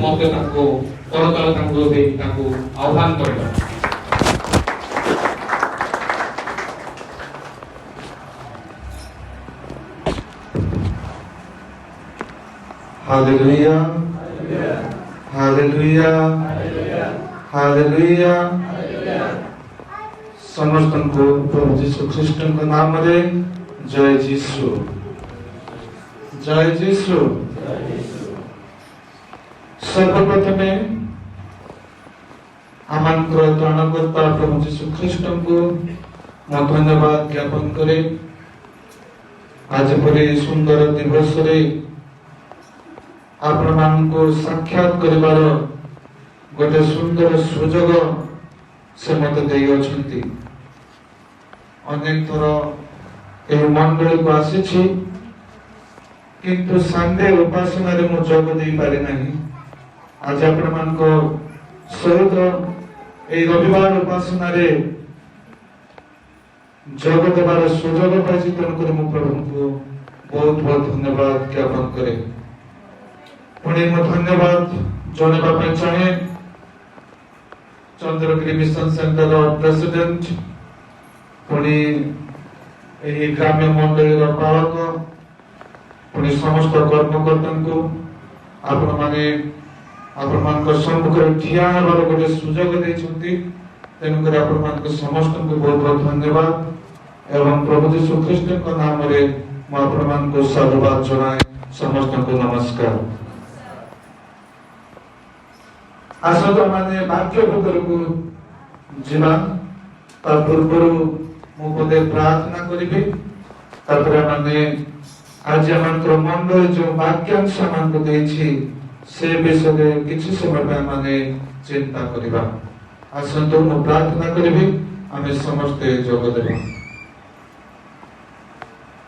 मध्य करतल दे आह्वान कर। Hallelujah hallelujah hallelujah. समस्त को प्रभु यीशु ख्रीष्ट के नाम रे जय यीशु जय यीशु। सर्वप्रथम आमंत्र त्राणकर्ता प्रभु यीशु ख्रीष्ट को मैं धन्यवाद ज्ञापन करे। आज परी सुंदर दिवस रे आपण मान को साक्षात करिवार गोटे सुंदर सुजोग से मत देई अछंती। अनेक थर एही मंडली को आसीछि किंतु संडे उपासना रे मु जोग देई पारि नाही। आज आपण मान को सहित एही रविवार उपासना रे जोग देवार सुजोग पाइछि। तेणुकर मु प्रभु को बहुत बहुत धन्यवाद ज्ञापन करे। पुणी मु धन्यवाद जणाइबा ପାଇଁ चाहे चंद्रगिरी मिशन सेंटर प्रेसिडेंट पुणी एही ग्राम्य मंडली पालक पुणी समस्त कर्मकर्ता को आपण मान सम्मुख ठिया हेबार गोटे सुजोग देइछंती। तेणुकर आपण मान समस्त को बहुत बहुत धन्यवाद एवं प्रभु यीशु ख्रीष्ट के नाम रे मु आपण मान को साधुवाद जणाए। समस्त को नमस्कार। आसत माने वाक्य भीतर को जीवा ता पूर्व मु पदे प्रार्थना करिबे। तापर माने आज मंत्र मंडल जो वाक्यांश मान को देछि से विषय किछि समय पे माने चिंता करिबा। आसंतो मु प्रार्थना करिबे आमे समस्त जोग देबा।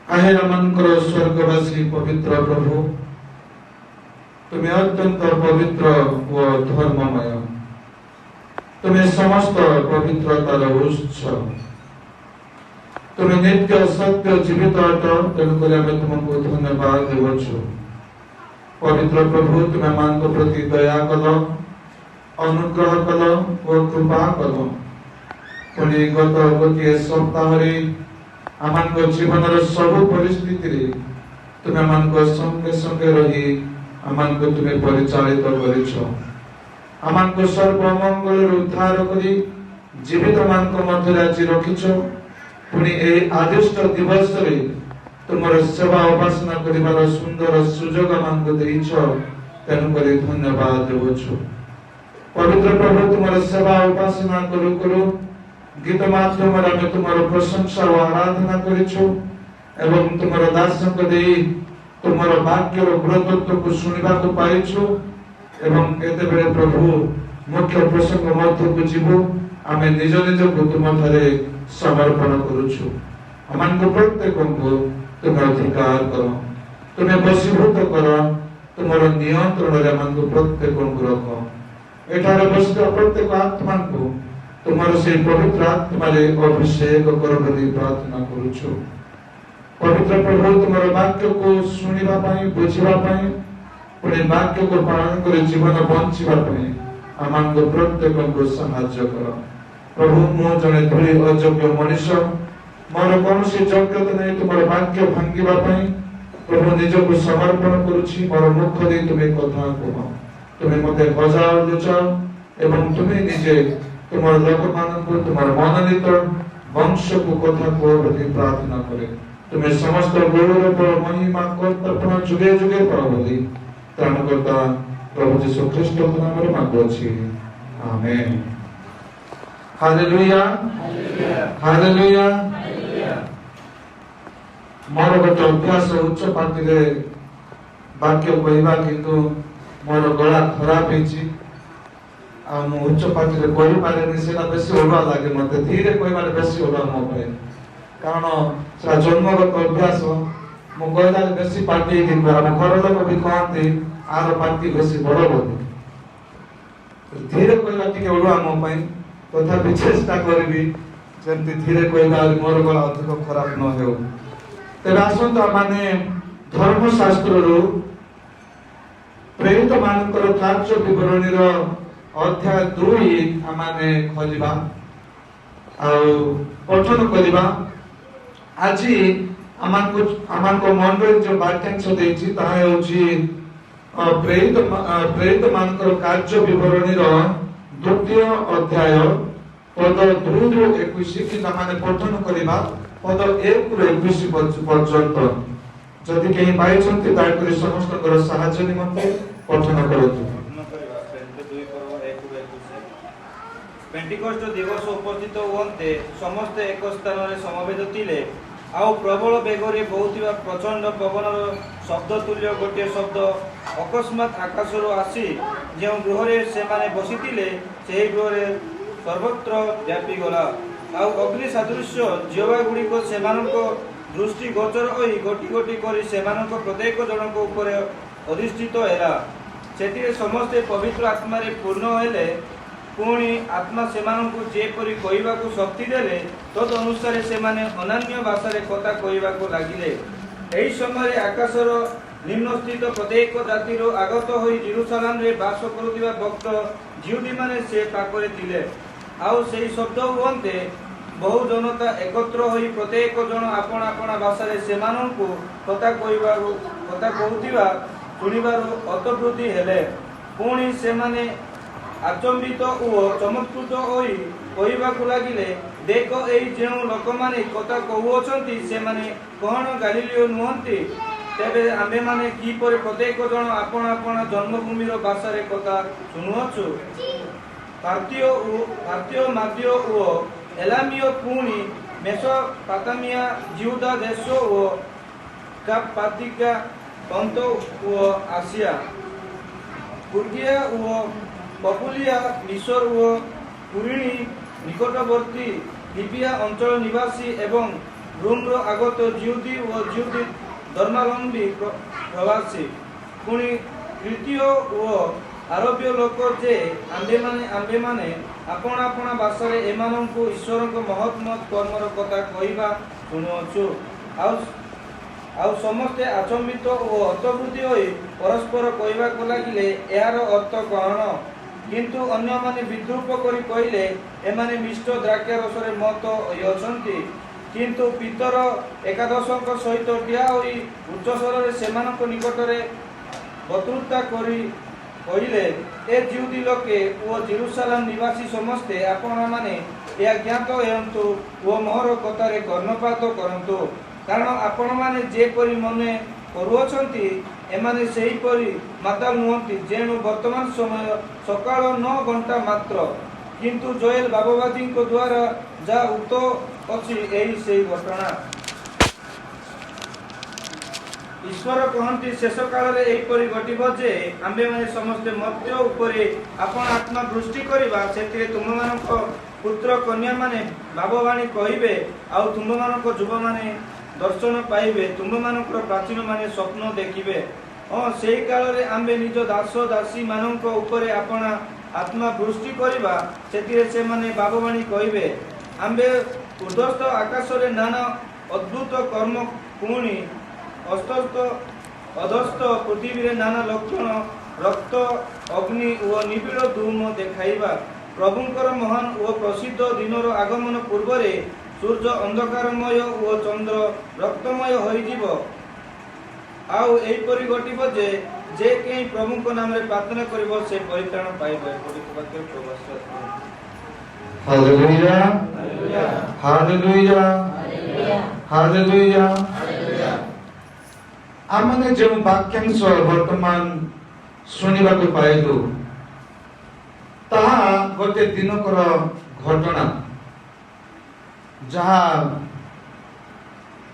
आहे मनकर स्वर्गवासी पवित्र प्रभु तुम्हें अत्यंत पवित्र व धर्ममय, तुम्हें समस्त पवित्रतार उत्स, तुम्हें नित्य सत्य जीवित अट। तेणुकर आमे तुमको धन्यवाद देवछु। पवित्र प्रभु तुम्हें मान को प्रति दया कल, अनुग्रह कल व कृपा कल। पुणी गत गोटे सप्ताह रे आमान को जीवन सब परिस्थिति रे तुम्हें मान को संगे संगे रही आमान को तुम्हें परिचालित करिछो। आमान को सर्व मंगल उद्धार करी जीवित मान को मध्य आज रखिछो। पुणी ए आदिष्ट दिवस रे तुमर सेवा उपासना करिवार सुंदर सुजोग मान को देइछो। तेनु करी धन्यवाद देवछु। पवित्र प्रभु तुमर सेवा उपासना करू करू गीत माध्यम रे तुमर प्रशंसा व आराधना करिछो एवं तुमर दासन को देई तुमर वाक्य गुरुत्व को सुनिबा को पाइछु। एवं एते बेले प्रभु मुख्य प्रसंग मध्य को जीवो आमे निज निज को तुम थारे समर्पण करूछु। अमान को प्रत्येक को तुम अधिकार करो, तुम्हें वशीभूत करो, तुमर नियंत्रण रे मन को प्रत्येक को रखो। एठारे बसित प्रत्येक आत्मा को तुमर से पवित्र आत्मा रे अभिषेक करो बोली प्रार्थना करूछु। पवित्र प्रभु तुमर वाक्य को सुनिबा पई बुझिबा पई पुणी वाक्य को पालन कर जीवन बंचिबा पई आमान को प्रत्येक को सहायता करो। प्रभु मो जने धुली अयोग्य मनुष्य मोर कौनसी योग्यता नहीं तुमर वाक्य भांगिबा पई प्रभु निज को समर्पण करूछि। मोर मुख दे तुमे कथा कहो, तुमे मते बजाओ लुचाओ एवं तुमे निजे तुमर लोक मान को तुमर मनोनीत वंश को कथा को बोली प्रार्थना करे। तुम्हें समस्त गौरव पर महिमा कर्तव्य जुगे जुगे पाओ बोली त्राणकर्ता प्रभु यीशु ख्रीष्ट के नाम रे मांगुछि। आमेन। Hallelujah hallelujah. मोर गोटे अभ्यास उच्च पार्टी रे वाक्य कहवा किंतु मोर गला खराब हेछि आ मु उच्च पार्टी रे कहि पारेनी। सेटा बेसी ओडा लागे मते धीरे कहबार बेसी ओडा मो पे कारण से जन्मगत अभ्यास मु कहला बेसी पार्टी दिन घर लोक भी कहते आर पार्टी बेसी बड़ बोली धीरे कहला टिके ओडुआ मो पई तथापि चेष्टा करबी जेंति धीरे कहला मोर गला अधिक खराब न हेउ। तेबे आसंत माने धर्म शास्त्र रो ପ୍ରେରିତ ମାନଙ୍କର କାର୍ଯ୍ୟ ବିବରଣୀର ଅଧ୍ୟାୟ 2 ଆମେ ଖୋଲିବା ଆଉ ପଠନ କରିବା। ଆଜି ଆମକୁ ମଣ୍ଡଳୀ ଯୋଉ ବାକ୍ୟାଂଶ ଦେଇଛି ତାହା ହେଉଛି ପ୍ରେରିତ ମାନଙ୍କର କାର୍ଯ୍ୟ ବିବରଣୀର 2 ଅଧ୍ୟାୟ ପଦ 2 ରୁ 21 କି ଆମେ ପଠନ କରିବା ପଦ 1 ରୁ 21 ପର୍ଯ୍ୟନ୍ତ। ଯଦି କେହି ପାଇଛନ୍ତି ଦୟାକରି ସମସ୍ତଙ୍କର ସାହାଯ୍ୟ ନିମନ୍ତେ ପଠନ କରନ୍ତୁ। ପେଣ୍ଟିକଷ୍ଟ ଦିବସ ଉପସ୍ଥିତ ହୁଅନ୍ତେ ସମସ୍ତେ ଏକ ସ୍ଥାନରେ ସମବେତ ଥିଲେ। ଆଉ ପ୍ରବଳ ବେଗରେ ବହୁଥିବା ପ୍ରଚଣ୍ଡ ପବନର ଶବ୍ଦ ତୁଲ୍ୟ ଗୋଟିଏ ଶବ୍ଦ ଅକସ୍ମାତ୍ ଆକାଶରୁ ଆସି ଯେଉଁ ଗୃହରେ ସେମାନେ ବସିଥିଲେ ସେହି ଗୃହରେ ସର୍ବତ୍ର ବ୍ୟାପିଗଲା। ଆଉ ଅଗ୍ନି ସାଦୃଶ୍ୟ ଜିହ୍ବା ଗୁଡ଼ିକ ସେମାନଙ୍କ ଦୃଷ୍ଟି ଗୋଚର ହୋଇ ଗୋଟି ଗୋଟି କରି ସେମାନଙ୍କ ପ୍ରତ୍ୟେକ ଜଣଙ୍କ ଉପରେ ଅଧିଷ୍ଠିତ ହେଲା। ସେଥିରେ ସମସ୍ତେ ପବିତ୍ର ଆତ୍ମାରେ ପୂର୍ଣ୍ଣ ହେଲେ। ପୁଣି ଆତ୍ମା ସେମାନଙ୍କୁ ଯେପରି କହିବାକୁ ଶକ୍ତି ଦେଲେ ତଦ୍ ଅନୁସାରେ ସେମାନେ ଅନ୍ୟାନ୍ୟ ଭାଷାରେ କଥା କହିବାକୁ ଲାଗିଲେ। ଏହି ସମୟରେ ଆକାଶର ନିମ୍ନସ୍ଥିତ ପ୍ରତ୍ୟେକ ଜାତିରୁ ଆଗତ ହୋଇ ଜେରୁସାଲେମରେ ବାସ କରୁଥିବା ଭକ୍ତ ଜିହୁଦୀମାନେ ସେ ପାଖରେ ଥିଲେ। ଆଉ ସେହି ଶବ୍ଦ ହୁଅନ୍ତେ ବହୁ ଜନତା ଏକତ୍ର ହୋଇ ପ୍ରତ୍ୟେକ ଜଣ ଆପଣା ଆପଣା ଭାଷାରେ ସେମାନଙ୍କୁ କଥା କହୁଥିବା ଶୁଣିବାରୁ ଅତବୃଦ୍ଧି ହେଲେ। ପୁଣି ସେମାନେ ଆଚମ୍ବିତ ଓ ଚମତ୍କୃତ ହୋଇ କହିବାକୁ ଲାଗିଲେ, ଦେଖ ଏଇ ଯେଉଁ ଲୋକମାନେ କଥା କହୁଅଛନ୍ତି ସେମାନେ କଣ ଗାଲିଲୀୟ ନୁହନ୍ତି? ତେବେ ଆମ୍ଭେମାନେ କିପରି ପ୍ରତ୍ୟେକ ଜଣ ଆପଣା ଆପଣା ଜନ୍ମଭୂମିର ଭାଷାରେ କଥା ଶୁଣୁଅଛୁ? ପାର୍ଥୀୟ ମାଦ୍ୟ ଓ ଏଲାମୀୟ, ପୁଣି ମେସୋପୋତାମିଆ, ଜିହୁଦା ଦେଶ ଓ କାପାଦିକା, ପନ୍ତ ଓ ଆସିଆ, ଫ୍ରୁଗିଆ ଓ ପପୁଲିଆ, ମିଶର ଓ କୁରେଣୀ ନିକଟବର୍ତ୍ତୀ ଲିବିଆ ଅଞ୍ଚଳ ନିବାସୀ ଏବଂ ରୋମର ଆଗତ ଜିହୁଦୀ ଓ ଜିହୁଦୀ ଧର୍ମାବଲମ୍ବୀ ପ୍ରବାସୀ, ପୁଣି କ୍ରେତୀୟ ଓ ଆରବୀୟ ଲୋକ ଯେ ଆମ୍ଭେମାନେ ଆପଣା ଆପଣା ଭାଷାରେ ଏମାନଙ୍କୁ ଈଶ୍ୱରଙ୍କ ମହତ୍ କର୍ମର କଥା କହିବା ଶୁଣୁଅଛୁ। ଆଉ ସମସ୍ତେ ଆଚମ୍ବିତ ଓ ହତବୁଦ୍ଧି ହୋଇ ପରସ୍ପର କହିବାକୁ ଲାଗିଲେ, ଏହାର ଅର୍ଥ କଣ? କିନ୍ତୁ ଅନ୍ୟମାନେ ବିଦ୍ରୂପ କରି କହିଲେ, ଏମାନେ ମିଷ୍ଟ ଦ୍ରାକ୍ଷାରସରେ ମତ୍ତ ହୋଇଅଛନ୍ତି। କିନ୍ତୁ ପିତର ଏକାଦଶଙ୍କ ସହିତ ଠିଆ ହୋଇ ଉଚ୍ଚସ୍ୱରରେ ସେମାନଙ୍କ ନିକଟରେ ବକ୍ତୃତା କରି କହିଲେ, ଏ ଜିହୁଦୀ ଲୋକେ ଓ ଜେରୁସାଲେମ ନିବାସୀ ସମସ୍ତେ ଆପଣମାନେ ଏହା ଜ୍ଞାତ ହେଉନ୍ତୁ ଓ ମୋହର କଥାରେ କର୍ଣ୍ଣପାତ କରନ୍ତୁ। କାରଣ ଆପଣମାନେ ଯେପରି ମନେ କରୁଅଛନ୍ତି ଏମାନେ ସେହିପରି ମାତାଲ ନୁହନ୍ତି, ଯେଣୁ ବର୍ତ୍ତମାନ ସମୟ ସକାଳ 9 ଘଣ୍ଟା ମାତ୍ର। କିନ୍ତୁ ଜୋଏଲ ବାବବାଦୀଙ୍କ ଦ୍ୱାରା ଯାହା ଉକ୍ତ ଅଛି ଏହି ସେହି ଘଟଣା। ଈଶ୍ୱର କହନ୍ତି, ଶେଷ କାଳରେ ଏହିପରି ଘଟିବ ଯେ ଆମ୍ଭେମାନେ ସମସ୍ତେ ମର୍ତ୍ତ୍ୟ ଉପରେ ଆପଣ ଆତ୍ମା ବୃଷ୍ଟି କରିବା। ସେଥିରେ ତୁମମାନଙ୍କ ପୁତ୍ର କନ୍ୟାମାନେ ଭାବବାଣୀ କହିବେ, ଆଉ ତୁମମାନଙ୍କ ଯୁବମାନେ ଦର୍ଶନ ପାଇବେ, ତୁମମାନଙ୍କର ପ୍ରାଚୀନମାନେ ସ୍ୱପ୍ନ ଦେଖିବେ। ସେହି କାଳରେ ଆମ୍ଭେ ନିଜ ଦାସ ଦାସୀ ମାନଙ୍କ ଉପରେ ଆପଣା ଆତ୍ମା ବୃଷ୍ଟି କରିବା। ସେଥିରେ ସେମାନେ ଭାବବାଣୀ କହିବେ। ଆମ୍ଭେ ଉର୍ଦ୍ଧ୍ୱସ୍ଥ ଆକାଶରେ ନାନା ଅଦ୍ଭୁତ କର୍ମ, ପୁଣି ଅଧସ୍ଥ ପୃଥିବୀରେ ନାନା ଲକ୍ଷଣ, ରକ୍ତ, ଅଗ୍ନି ଓ ନିବିଡ଼ ଧୂମ ଦେଖାଇବା। ପ୍ରଭୁଙ୍କର ମହାନ ଓ ପ୍ରସିଦ୍ଧ ଦିନର ଆଗମନ ପୂର୍ବରେ ସୂର୍ଯ୍ୟ ଅନ୍ଧକାରମୟ ଓ ଚନ୍ଦ୍ର ରକ୍ତମୟ ହୋଇଯିବ। ଆଉ ଏହିପରି ଘଟିବ ଯେ କେହି ପ୍ରଭୁଙ୍କ ନାମରେ ପ୍ରାର୍ଥନା କରିବ ସେ ପରିତ୍ରାଣ ପାଇବ। Hallelujah, hallelujah, hallelujah. ଆମେ ଯେଉଁ ବାକ୍ୟାଂଶ ବର୍ତ୍ତମାନ ଶୁଣିବାକୁ ପାଇଲୁ ତାହା ଗୋଟେ ଦିନକର ଘଟଣା, ଯାହା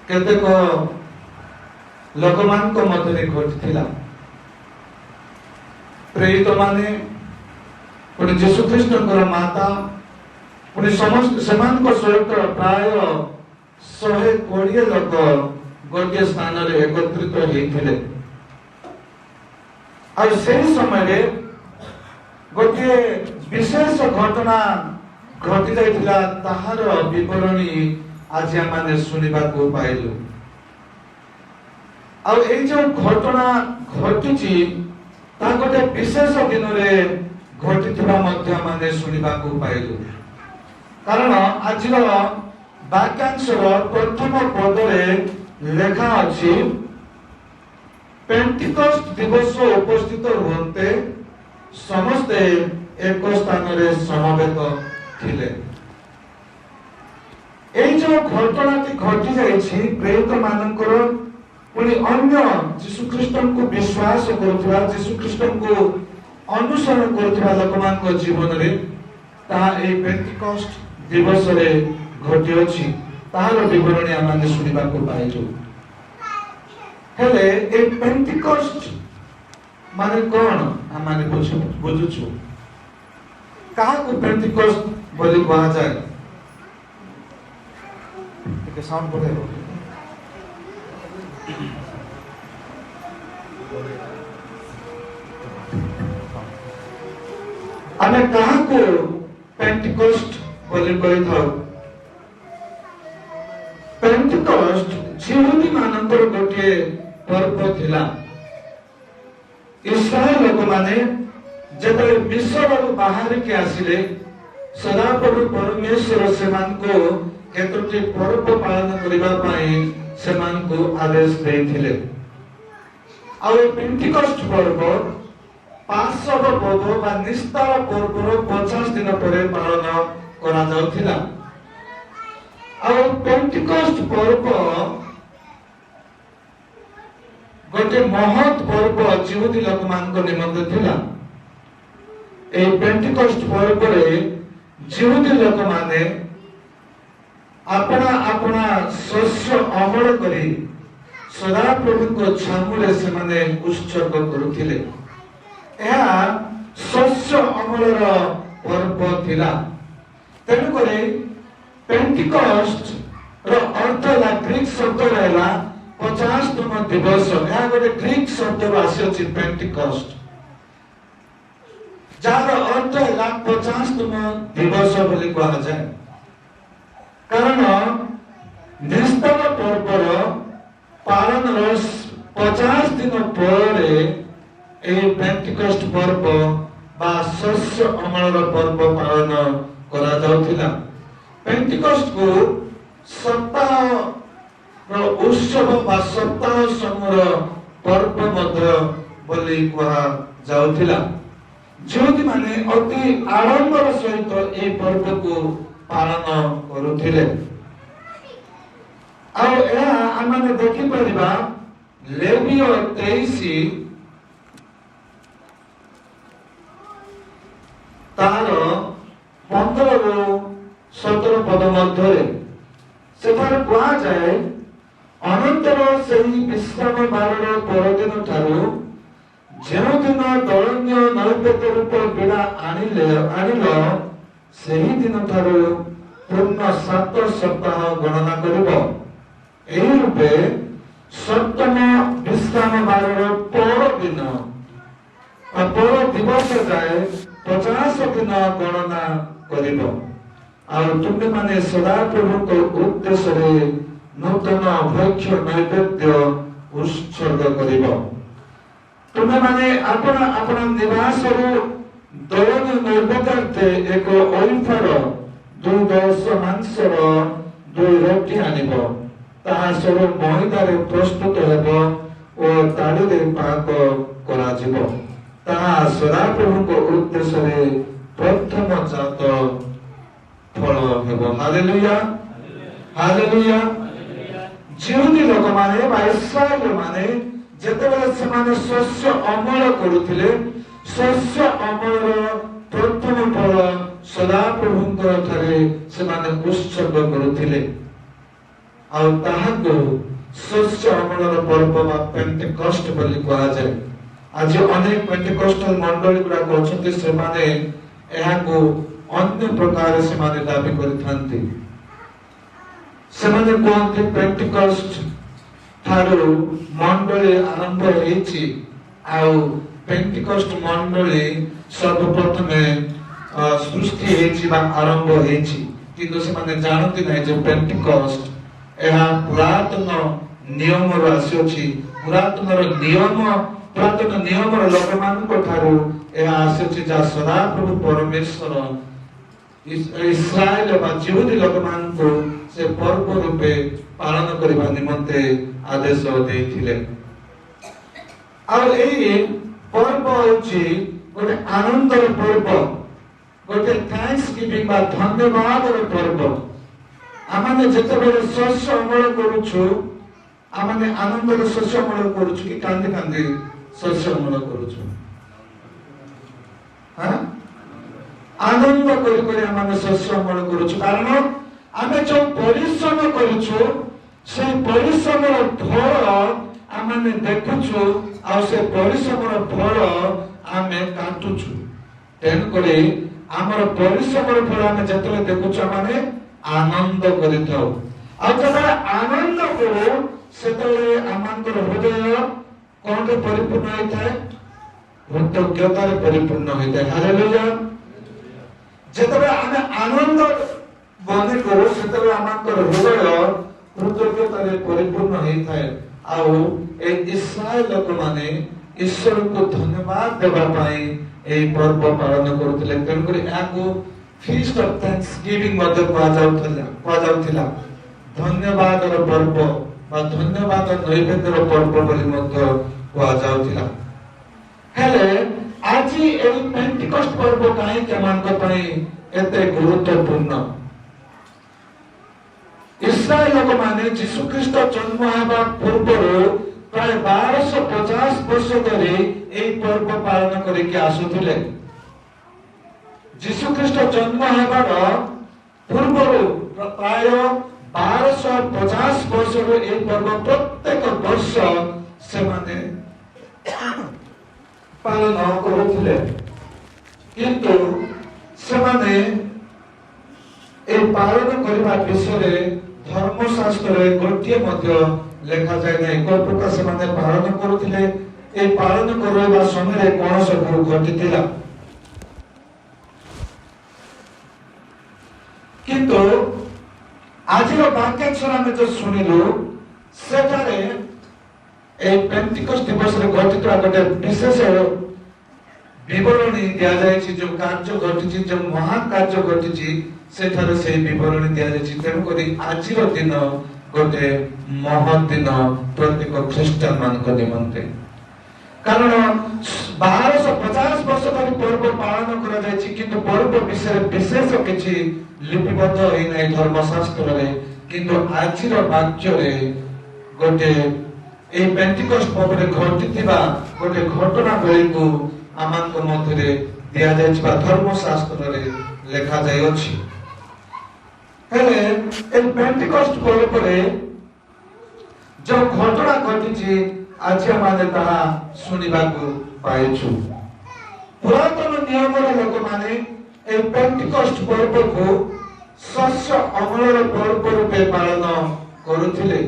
କେତେକ ଲୋକମାନଙ୍କ ମଧ୍ୟରେ ଘଟିଥିଲା। ପ୍ରେରିତ ମାନେ, ପୁଣି ଯୀଶୁ ଖ୍ରୀଷ୍ଟଙ୍କର ମାତା, ପୁଣି ସମସ୍ତେ ସେମାନଙ୍କ ସହିତ ପ୍ରାୟ 120 ଲୋକ ଗୋଟିଏ ସ୍ଥାନରେ ଏକତ୍ରିତ ହେଇଥିଲେ। ଆଉ ସେହି ସମୟରେ ଗୋଟିଏ ବିଶେଷ ଘଟଣା ଘଟି ଯାଇଥିଲା, ତାହାର ବିବରଣୀ ଆଜି ଆମେ ଶୁଣିବାକୁ ପାଇଲୁ। ଆଉ ଏଇ ଯୋଉ ଘଟଣା ଘଟିଛି ତା ଗୋଟେ ବିଶେଷ ଦିନରେ ଘଟିଥିବା ମଧ୍ୟ ଆମେ ଶୁଣିବାକୁ ପାଇଲୁ। କାରଣ ଆଜିର ବାକ୍ୟାଂଶର ପ୍ରଥମ ପଦରେ ଲେଖା ଅଛି ପେଣ୍ଟିକଷ୍ଟ ଦିବସ ଉପସ୍ଥିତ ହୁଅନ୍ତେ ସମସ୍ତେ ଏକ ସ୍ଥାନରେ ସମବେତ ଥିଲେ। এই যে ঘটনাটি ঘটি যাইছি প্রেরিত ମାନଙ୍କର ପୁଣି ଅନ୍ୟ ଯୀଶୁଖ୍ରୀଷ୍ଟଙ୍କୁ ବିଶ୍ୱାସ କରୁଥିବା ଯୀଶୁଖ୍ରୀଷ୍ଟଙ୍କୁ ଅନୁସରଣ କରୁଥିବା ଲୋକମାନଙ୍କ ଜୀବନରେ ତାହା ଏହି ପେଣ୍ଟିକଷ୍ଟ ଦିବସରେ ଘଟିଅଛି। ତାହାର ବିବରଣୀ ଆମେ ଶୁଣିବାକୁ ପାଇଲୁ। ହେଲେ এই ପେଣ୍ଟିକଷ୍ଟ ମାନେ କଣ ଆମେ ବୁଝୁଛୁ? କାହାକୁ ପେଣ୍ଟିକଷ୍ଟ ବୋଲି କୁହାଯାଏ? ଟିକେ ସାଉଣ୍ଡ ବଢେଇବ। ଆମେ କାହାକୁ ପେଣ୍ଟିକଷ୍ଟ ବୋଲି କହିଥାଉ? ପେଣ୍ଟିକଷ୍ଟ ଜିହୁଦୀ ମାନଙ୍କର ଗୋଟିଏ ପର୍ବ ଥିଲା। ଇସ୍ରାଏଲ ଲୋକମାନେ ଯେତେବେଳେ ମିଶ୍ରରୁ ବାହାରିକି ଆସିଲେ ସଦାପ୍ରଭୁ ପରମେଶ୍ୱର ସେମାନଙ୍କୁ କେତୋଟି ପର୍ବ ପାଳନ କରିବା ପାଇଁ ସେମାନଙ୍କୁ ଆଦେଶ ଦେଇଥିଲେ। ଆଉ ଏ ପେଣ୍ଟିକଷ୍ଟ ପର୍ବ ପାଶବ ପର୍ବ ବା ନିସ୍ତାର ପର୍ବର 50 ଦିନ ପରେ ପାଳନ କରାଯାଉଥିଲା। ଆଉ ପେଣ୍ଟିକଷ୍ଟ ପର୍ବ ଗୋଟେ ମହତ୍ ପର୍ବ ଜିହୁଦୀ ଲୋକମାନଙ୍କ ନିମନ୍ତେ ଥିଲା। এই ପେଣ୍ଟିକଷ୍ଟ ପର୍ବରେ ଜିହୁଦୀ ଲୋକମାନେ ଆପଣା ଆପଣା ଶସ୍ୟ ଅମଳ କରି ସଦାପ୍ରଭୁଙ୍କ ଛାମୁରେ ସେମାନେ ଉତ୍ସର୍ଗ କରୁଥିଲେ। ଏହା ଶସ୍ୟ ଅମଳର ପର୍ବ ଥିଲା। ତେଣୁକରି ପେଣ୍ଟିକଷ୍ଟ ର ଅର୍ଥ ହେଲା ଗ୍ରୀକ ଶବ୍ଦର ହେଲା 50ତମ ଦିବସ। ଏହା ଗୋଟେ ଗ୍ରୀକ ଶବ୍ଦରୁ ଆସିଅଛି ପେଣ୍ଟିକଷ୍ଟ, ଯାହାର ଅର୍ଥ ହେଲା 50ତମ ଦିବସ ବୋଲି କୁହାଯାଏ। କାରଣ ନିସ୍ତାର ପର୍ବର ପାଳନର 50 ଦିନ ପରେ ଏହି ପେଣ୍ଟିକଷ୍ଟ ପର୍ବ ବା ଶସ୍ୟ ଅମଳର ପର୍ବ ପାଳନ କରାଯାଉଥିଲା। ପେଣ୍ଟିକଷ୍ଟକୁ ସପ୍ତାହର ଉତ୍ସବ ବା ସପ୍ତାହ ସମୂହର ପର୍ବ ମଧ୍ୟ ବୋଲି କୁହାଯାଉଥିଲା। ଯେଉଁମାନେ ଅତି ଆଡ଼ମ୍ବର ସହିତ ଏହି ପର୍ବକୁ ପାଳନ କରୁଥିଲେ। ଆଉ ଏହା ଆମେ ଦେଖିପାରିବା ଲେବୀୟ 23 ତାର 15ରୁ 17 ପଦ ମଧ୍ୟରେ ସେଠାରେ କୁହାଯାଏ, ଅନନ୍ତର ସେହି ବିଶ୍ରାମ ବାରର ପରଦିନ ଠାରୁ ଯେଉଁଦିନ ଦଳନୀୟ ନୈବେଦ୍ୟ ରୂପ ବିଡ଼ା ଆଣିଲ ସେହି ଦିନ ଠାରୁ ପୂର୍ଣ୍ଣ 7 ସପ୍ତାହ ଗଣନା କରିବ। ଏହି ରୂପେ ସପ୍ତମ ବିଶ୍ରାମ ବାରର ପରଦିନ ପର ଦିବସ ଯାଏ 50 ଦିନ ଗଣନା କରିବ। ଆଉ ତୁମେମାନେ ସଦାପ୍ରଭୁଙ୍କ ଉଦ୍ଦେଶ୍ୟରେ ନୂତନ ଭକ୍ଷ୍ୟ ନୈବେଦ୍ୟ ଉତ୍ସର୍ଗ କରିବ। ତୁମେମାନେ ଆପଣା ଆପଣା ନିବାସରୁ ଦଳନୀୟ ନୈବେଦ୍ୟାର୍ଥେ ଏକ ଅଇଫାର 2 ଦଶ ମାଂସର 2 ରୋଟି ଆଣିବ। ତାହା ସବୁ ମଇଦାରେ ପ୍ରସ୍ତୁତ ହେବ ଓ ତାଡ଼ିରେ ପାକ କରାଯିବ। ତାହା ସଦାପ୍ରଭୁଙ୍କ ଉଦ୍ଦେଶ୍ୟରେ ପ୍ରଥମ ଜାତ ଫଳ ହେବ। Hallelujah, hallelujah. ଜିହୁଦୀ ଲୋକମାନେ ବା ଇସ୍ରାଏଲ ମାନେ ଯେତେବେଳେ ସେମାନେ ଶସ୍ୟ ଅମଳ କରୁଥିଲେ, ଶସ୍ୟ ଅମଳର ପ୍ରଥମ ଫଳ ସଦାପ୍ରଭୁଙ୍କ ଠାରେ ସେମାନେ ଉତ୍ସର୍ଗ କରୁଥିଲେ। ଆଉ ତାହାକୁ ଶସ୍ୟ ଅମଳର ପର୍ବ ବା ପେଣ୍ଟିକଷ୍ଟ ବୋଲି କୁହାଯାଏ। ଆଜି ଅନେକ ପେଣ୍ଟିକଷ୍ଟଲ ମଣ୍ଡଳୀ ଗୁଡାକ ଅଛନ୍ତି, ସେମାନେ ଏହାକୁ ଅନ୍ୟ ପ୍ରକାର ସେମାନେ ଦାବି କରିଥାନ୍ତି। ସେମାନେ କୁହନ୍ତି ପେଣ୍ଟିକଷ୍ଟ ଠାରୁ ମଣ୍ଡଳୀ ଆରମ୍ଭ ହେଇଛି। ଆଉ ପେଣ୍ଟିକଷ୍ଟ ମଣ୍ଡଳୀ ସର୍ବପ୍ରଥମେ ସୃଷ୍ଟି ହେଇଛି ବା ଆରମ୍ଭ ହେଇଛି। କିନ୍ତୁ ସେମାନେ ଜାଣନ୍ତି ନାହିଁ ଯେ ପେଣ୍ଟିକଷ୍ଟ ଏହା ପୁରାତନ ନିୟମରୁ ଆସିଅଛି। ପୁରାତନର ନିୟମ पुरातन नियम लोक मान आसुची सदाप्रभु परमेश्वर इस्राएल जिहुदी लोक मान से पर्व रूपे पालन करने निमंते आदेश देथिले। और एई पर्व होची गोटे आनंदर पर्व, गोटे थैंक्स गिविंग बा धन्यवादर पर्व। आमाने जेतेबेले शस्य अमल करूछु, आमाने आनंदर शस्य अमल करूछु कि कांदी कांदी शस्य अमल करूछु? हां, आनंद करी करी आमाने शस्य अमल करूछु, कारण आमे जो परिश्रम करूछु से परिश्रमर फल आमे देखुछु आ से परिश्रमर फल आमे काटुछु। तेन करे आमर परिश्रमर फल आमे जतले देखुछु माने आनंद करिथाउ। आ जब आनंद करू सेतले आमंतर हृदय कोनरे परिपूर्ण होइଥାଏ? कृतज्ञतारे परिपूर्ण होइଥାଏ। हालेलुया। जेतबे आमे आनंद बने करू सेतबे आमंतर हृदय कृतज्ञतारे परिपूर्ण होइଥାଏ। आउ ए इस्राएल लोक माने ईश्वर को धन्यवाद देबा पाई ए पर्व पालन करथिले। तेन करी आको फीस्ट ऑफ थैंक्सगिविंग मध्ये कुआ जाउथिला धन्यवादर पर्व बा धन्यवाद नैवेद्यर पर्व बोली मध्ये कुआ जाउथिला। हेले आजि ए पेंटिकस्ट पर्व काई केमानक पई एते गुरुत्वपूर्ण? इस्राएल लोक माने यीशु ख्रीष्ट जन्म हेबा पूर्वरु प्राय 1250 वर्ष धरि एई पर्व पालन करिके आसुथिले। यीशु ख्रीष्ट जन्म हेबार पूर्वरु प्राय 1250 वर्षरु एई पर्व प्रत्येक वर्ष से माने पालन करुथिले। किंतु से माने ए पालन करबा विषय धर्मशास्त्र गोटे मध्य लेखा जाए ना एक प्रकार से माने पालन करुथिले। ए पालन करबा समय कोन सब घटिथिला? किंतु आजिर वाक्यांश आमे जो सुनिलु सेठारे ए पेंटिकस्ट दिवस रे घटित गोटे विशेष विवरणी दिया जायछि। जो कार्य घटिछि, जो महान कार्य घटिछि सेठारे से विवरणी दिया जायछि। तेनु करी आजिर दिन गोटे महत् दिन प्रत्येक ख्रिस्टान मानक निमंते। कारण 1250 वर्ष धरि पर्व पालन करा जायछि, किंतु पर्व विषय विशेष किछि लिपिबद्ध होई नै धर्मशास्त्र रे। किंतु आजिर वाक्य रे गोटे ए पेंटिकस्ट पर्व रे घटिथिबा गोटे घटना बेली को आमानक मध्य रे दिया जायछि धर्मशास्त्र रे लेखा जाय अछि। हेले ए पेंटिकस्ट पर्व रे जो घटना घटिछि आज माने ताहा सुनिबा को पाइछु। पुरातन नियम रे लोक माने ए पेंटिकस्ट पर्व को शस्य अमलर पर्व रूपे पालन करुथिले।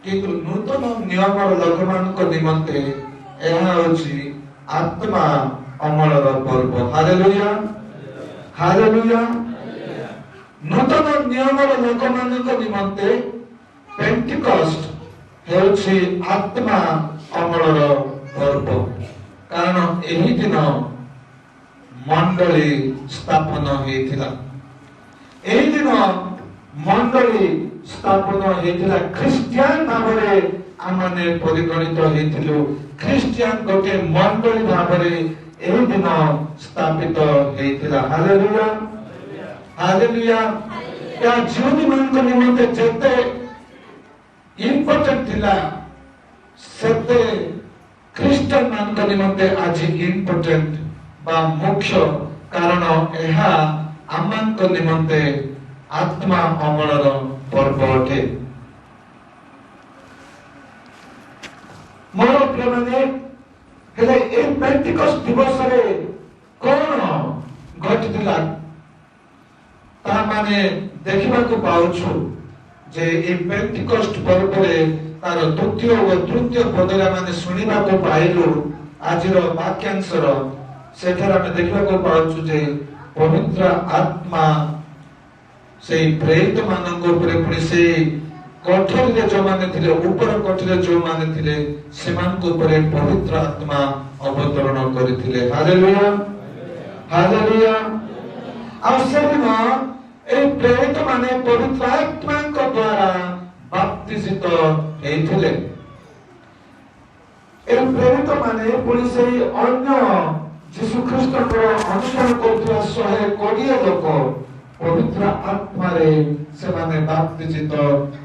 किंतु नूतन नियम लोक मानक निमंते एहा होछि आत्मा अमलर पर्व। Hallelujah, hallelujah. नूतन नियम लोक मानक निमंते पेंटिकस्ट हेउछि आत्मा अमलर पर्व। कारण एही दिन मंडली स्थापन हेथिला। एही दिन मंडली स्थापन हेथिला। ख्रिस्टियन भाबरे आमने परिगणित हेथिलु। ख्रिस्टियन गोटे मंडली भाबरे एही दिन स्थापित हेथिला। Hallelujah, hallelujah. या जीवनी मानक निमंते जेते इम्पोर्टेंट थिला सेते ख्रिस्टियन मानक निमंते आज इम्पोर्टेंट बा मुख्य। कारण एहा आमानक निमंते आत्मा अमलर पर्व अटे। मोर प्रिय माने हेले ए पेंटिकस्ट दिवस रे कोन घटिथिला ता माने देखिबा को पाउछु जे ए पेंटिकस्ट पर्व रे तार द्वितीय और तृतीय पदरा माने सुनिबा को पाइलु। आजिर वाक्यांशर सेठारा में देखिबा को पाउछु जे पवित्र आत्मा से प्रेरित मानक ऊपर पुणी से କୋଠରୀରେ ଯେଉଁମାନେ ଥିଲେ, ଉପର କୋଠରୀରେ ଯେଉଁମାନେ ଥିଲେ, ସେମାନଙ୍କ ଉପରେ ପବିତ୍ର ଆତ୍ମା ଅବତରଣ କରିଥିଲେ। Hallelujah, hallelujah. ଆଉ ସେଦିନ এই প্রেরিত মানে পবিত্র আত্মাଙ୍କ দ্বারা বাপ্তিজিত ହେଇଥିଲେ। এই প্রেরিত মানে পুଣି ସେଇ ଅନ୍ୟ ଯୀଶୁ ଖ୍ରୀଷ୍ଟଙ୍କର ଅନୁସରଣ କରୁଥିବା 120 ଲୋକ ପବିତ୍ର ଆତ୍ମାରେ ସେମାନେ ବାପ୍ତିଜିତ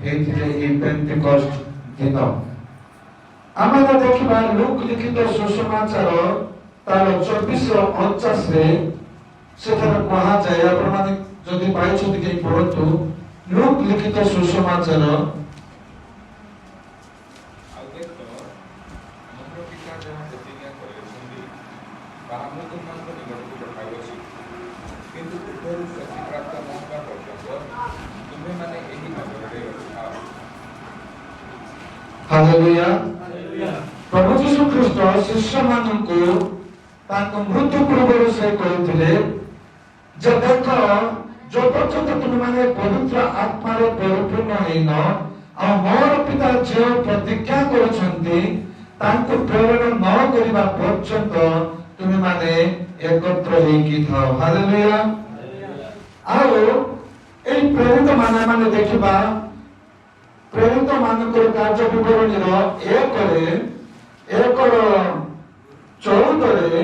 ହେଇଥିଲେ এই ପେଣ୍ଟିକଷ୍ଟ ଦିନ। ଆମେ ଦେଖିବା ଲୁକ୍ ଲିଖିତ ସୁସମାଚାର ତାର 24:49 ସେଠାରେ କୁହାଯାଏ, ଆପଣମାନେ ଯଦି ପାଇଛନ୍ତି କେହି ପଢନ୍ତୁ, ଲୁକ୍ ଲିଖିତ ସୁସମାଚାର ହାଲେଲୁୟା। ପ୍ରଭୁ ଯୀଶୁ ଖ୍ରୀଷ୍ଟ ଶିଷ୍ୟମାନଙ୍କୁ ତାଙ୍କ ମୃତ୍ୟୁ ପୂର୍ବରୁ ସେ କହିଥିଲେ ଯେ ଦେଖ, ଯୋଉ ପର୍ଯ୍ୟନ୍ତ ତୁମେମାନେ ପବିତ୍ର ଆତ୍ମାରେ ପରିପୂର୍ଣ୍ଣ ହେଇନ, ଆଉ ମୋର ପିତା ଯେଉଁ ପ୍ରତିଜ୍ଞା କରୁଛନ୍ତି ତାଙ୍କୁ ପ୍ରେରଣ ନ କରିବା ପର୍ଯ୍ୟନ୍ତ ତୁମେମାନେ ଏକତ୍ର ହେଇକି ଥାଅ। ହାଲେଲୁୟା। ଆଉ এই ପ୍ରେରିତ ମାନେ ଦେଖିବା, ପ୍ରେରିତ ମାନଙ୍କର କାର୍ଯ୍ୟ ବିବରଣୀର 1:14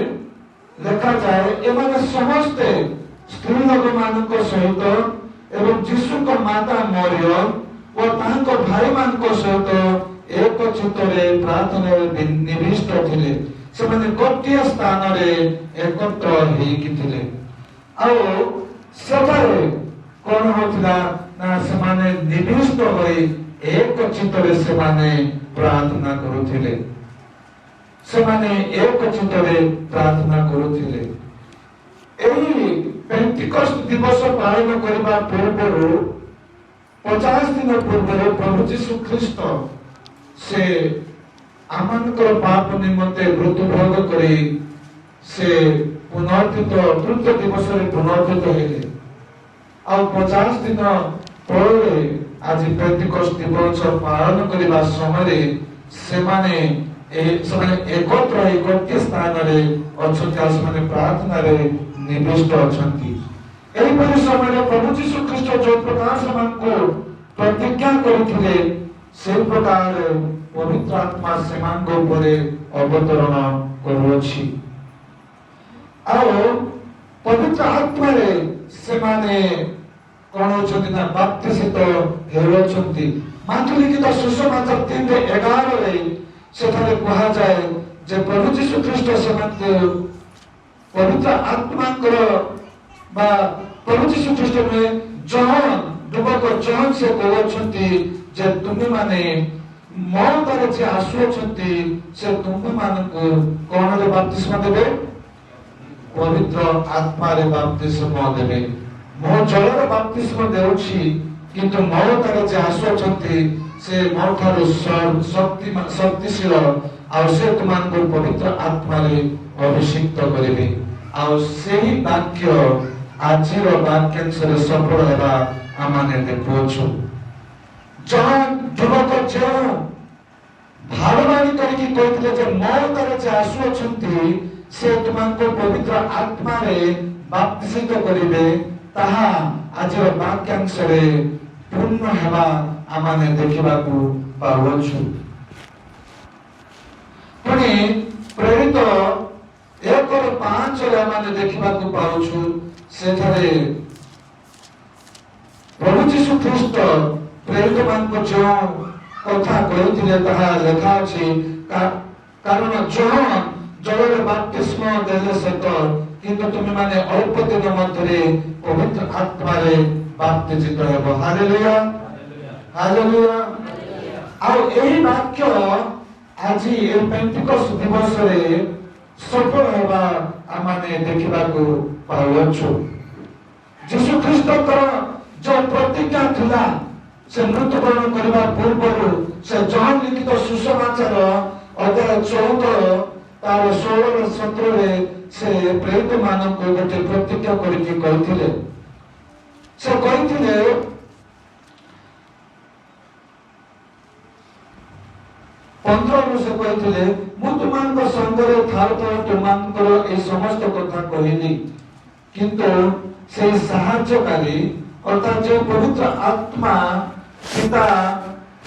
ଲେଖାଯାଏ, ଏମାନେ ସମସ୍ତେ ସ୍ତ୍ରୀ ଲୋକମାନଙ୍କ ସହିତ ଏବଂ ଯୀଶୁଙ୍କ ମାତା ମରିୟମ ଓ ତାଙ୍କ ଭାଇମାନଙ୍କ ସହିତ ଏକ ଚିତ୍ତରେ ପ୍ରାର୍ଥନାରେ ନିବିଷ୍ଟ ଥିଲେ। ସେମାନେ ଗୋଟିଏ ସ୍ଥାନରେ ଏକତ୍ର ହେଇକି ଥିଲେ। ଆଉ ସେଠାରେ କଣ ହଉଥିଲା ନା ସେମାନେ ନିବିଷ୍ଟ ହୋଇ ଏକ ଚିତ୍ତରେ ସେମାନେ ପ୍ରାର୍ଥନା କରୁଥିଲେ। ସେମାନେ ଏକ ଚିତ୍ତରେ ପ୍ରାର୍ଥନା କରୁଥିଲେ। ଏହି ପେଣ୍ଟିକଷ୍ଟ ଦିବସ ପାଳନ କରିବା ପୂର୍ବରୁ 50 ଦିନ ପୂର୍ବରୁ ପ୍ରଭୁ ଯୀଶୁ ଖ୍ରୀଷ୍ଟ ସେ ଆମମାନଙ୍କର ପାପ ନିମନ୍ତେ ମୃତ୍ୟୁଭୋଗ କରି ସେ ପୁନରୁତ୍ଥିତ ତୃତୀୟ ଦିବସରେ ପୁନରୁତ୍ଥିତ ହେଲେ। ଆଉ 50 ଦିନ ପରେ ଆଜି ପେଣ୍ଟିକଷ୍ଟ ଦିବସ ପାଳନ କରିବା ସମୟରେ ସେମାନେ ଏକତ୍ର ହୋଇ ଗୋଟିଏ ସ୍ଥାନରେ ଅଛନ୍ତି ଆଉ ସେମାନେ ପ୍ରାର୍ଥନାରେ ନିବିଷ୍ଟ ଅଛନ୍ତି। ଏହିପରି ସମୟରେ ପ୍ରଭୁ ଯୀଶୁ ଖ୍ରୀଷ୍ଟ ଯୋଉ ପ୍ରକାର ସେମାନଙ୍କୁ ପ୍ରତିଜ୍ଞା କରିଥିଲେ, ସେହି ପ୍ରକାର ପବିତ୍ର ଆତ୍ମା ସେମାନଙ୍କ ଉପରେ ଅବତରଣ କରୁଅଛି। ଆଉ ପବିତ୍ର ଆତ୍ମାରେ ସେମାନେ କଣ ହଉଛନ୍ତି ନା ବାପ୍ତିସିତ ହେଉଅଛନ୍ତି। ମାର୍କ ଲିଖିତ ସୁସମାଚାର 3:11 ସେଠାରେ କୁହାଯାଏ ଯେ ପ୍ରଭୁ ଯୀଶୁ ଖ୍ରୀଷ୍ଟ ସେମାନଙ୍କୁ ପବିତ୍ର ଆତ୍ମାଙ୍କର ବା ପ୍ରଭୁ ଯୀଶୁ ଖ୍ରୀଷ୍ଟ ନୁହେଁ, ଜହନ ଯୁବକ ଜହନ ସେ କହୁଅଛନ୍ତି ଯେ ତୁମେମାନେ ମୋ ଦ୍ୱାରା ଯିଏ ଆସୁଅଛନ୍ତି ସେ ତୁମେମାନଙ୍କୁ କଣରେ ବାପ୍ତିସ୍ମ ଦେବେ? ପବିତ୍ର ଆତ୍ମାରେ ବାପ୍ତିସ୍ମ ଦେବେ। ମୋ ଜଳର ବାପ୍ତିସ୍ମ ଦେଉଛି, କିନ୍ତୁ ମୋ ଦ୍ୱାରା ଯିଏ ଆସୁଅଛନ୍ତି ସେ ମୋ ଠାରୁ ଶକ୍ତିଶୀଳ, ଆଉ ସେ ତୁମମାନଙ୍କୁ ପବିତ୍ର ଆତ୍ମାରେ ଅଭିଷିକ୍ତ କରିବେ। ଆଉ ସେହି ବାକ୍ୟ ଆଜିର ବାକ୍ୟାଂଶରେ ସଫଳ ହେବା ଆମେ ଦେଖୁଅଛୁ। ଯୁବକ ଯେଉଁ ଭାବବାଣୀ କରିକି କହିଥିଲେ ଯେ ମୋ ଦ୍ୱାରା ଯିଏ ଆସୁଅଛନ୍ତି ସେ ତୁମମାନଙ୍କୁ ପବିତ୍ର ଆତ୍ମାରେ ବାପ୍ତିସିତ କରିବେ, ତାହା ଆଜିର ବାକ୍ୟାଂଶରେ ପୂର୍ଣ୍ଣ ହେବା ଆମେ ଦେଖିବାକୁ ପାଉଅଛୁ। ପୁଣି ପ୍ରେରିତ 1:5 ଆମେ ଦେଖିବାକୁ ପାଉଛୁ, ସେଠାରେ ପ୍ରଭୁ ଯୀଶୁ ଖ୍ରୀଷ୍ଟ ପ୍ରେରିତ ମାନଙ୍କୁ ଯେଉଁ କଥା କହିଥିଲେ ତାହା ଲେଖା ଅଛି, କାରଣ ଜହନ ଜଳରେ ବାପ୍ତିସ୍ମ ଦେଲେ ସତ, କିନ୍ତୁ ତୁମେମାନେ ଅଳ୍ପ ଦିନ ମଧ୍ୟରେ ପବିତ୍ର ଆତ୍ମାରେ ବାପ୍ତିଜିତ ହେବ। Hallelujah, hallelujah. ଆଉ ଏହି ବାକ୍ୟ ଆଜି ଏହି ପେଣ୍ଟିକଷ୍ଟ ଦିବସରେ ସଫଳ ହେବା ଆମେ ଦେଖିବାକୁ ପାଉଅଛୁ। ଯୀଶୁ ଖ୍ରୀଷ୍ଟଙ୍କର ଯୋଉ ପ୍ରତିଜ୍ଞା ଥିଲା, ସେ ମୃତ୍ୟୁବରଣ କରିବା ପୂର୍ବରୁ ସେ ଜହନ ଲିଖିତ ସୁସମାଚାର 14 ତାର 16-17 ସେ ପ୍ରେରିତ ମାନଙ୍କୁ ଗୋଟେ ପ୍ରତିଜ୍ଞା କରିକି କହିଥିଲେ। ସେ କହିଥିଲେ 15 से कहते मु तुम संगे थार तुम ये समस्त कथा कहली किंतु से साहाय्यकारी अर्थात जो पवित्र आत्मा पिता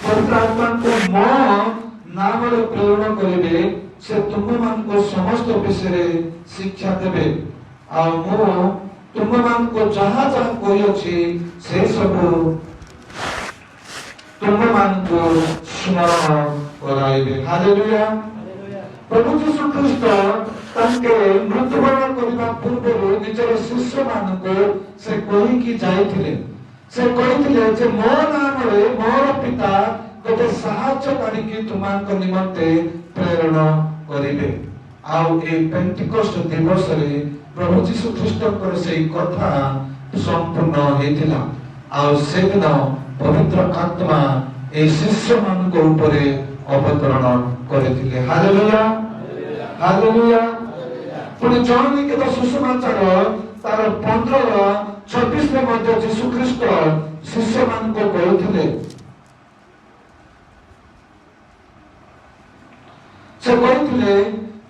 पवित्र आत्मा को मो नाम प्रेरण करेंगे से तुम मान को समस्त विषय शिक्षा देवे आ मु तुम मान को जहाँ जहाँ कोई अच्छी से सब तुम मान को स्मरण कराइबे। हालेलुया। प्रभु यीशु ख्रीष्ट तांके मृत्युवरण करबा पूर्व निजर शिष्य मान को से कहि कि जाइथिले से कहिथिले जे मो नाम रे मोर पिता गोटे साहाय्यकारी कि तुमानक निमंते प्रेरण करिवे। आउ ए पेंटिकोस्ट दिवस रे प्रभु यीशु ख्रीष्ट कर से कथा संपूर्ण हेतिला। आउ से दिन पवित्र आत्मा ए शिष्य मान को ऊपर अवतरण करथिले। Hallelujah hallelujah. पुणी जॉन लिखित सुसमाचार तार 15:26 में मध्य यीशु ख्रीष्ट शिष्य मान को कहथिले से कहथिले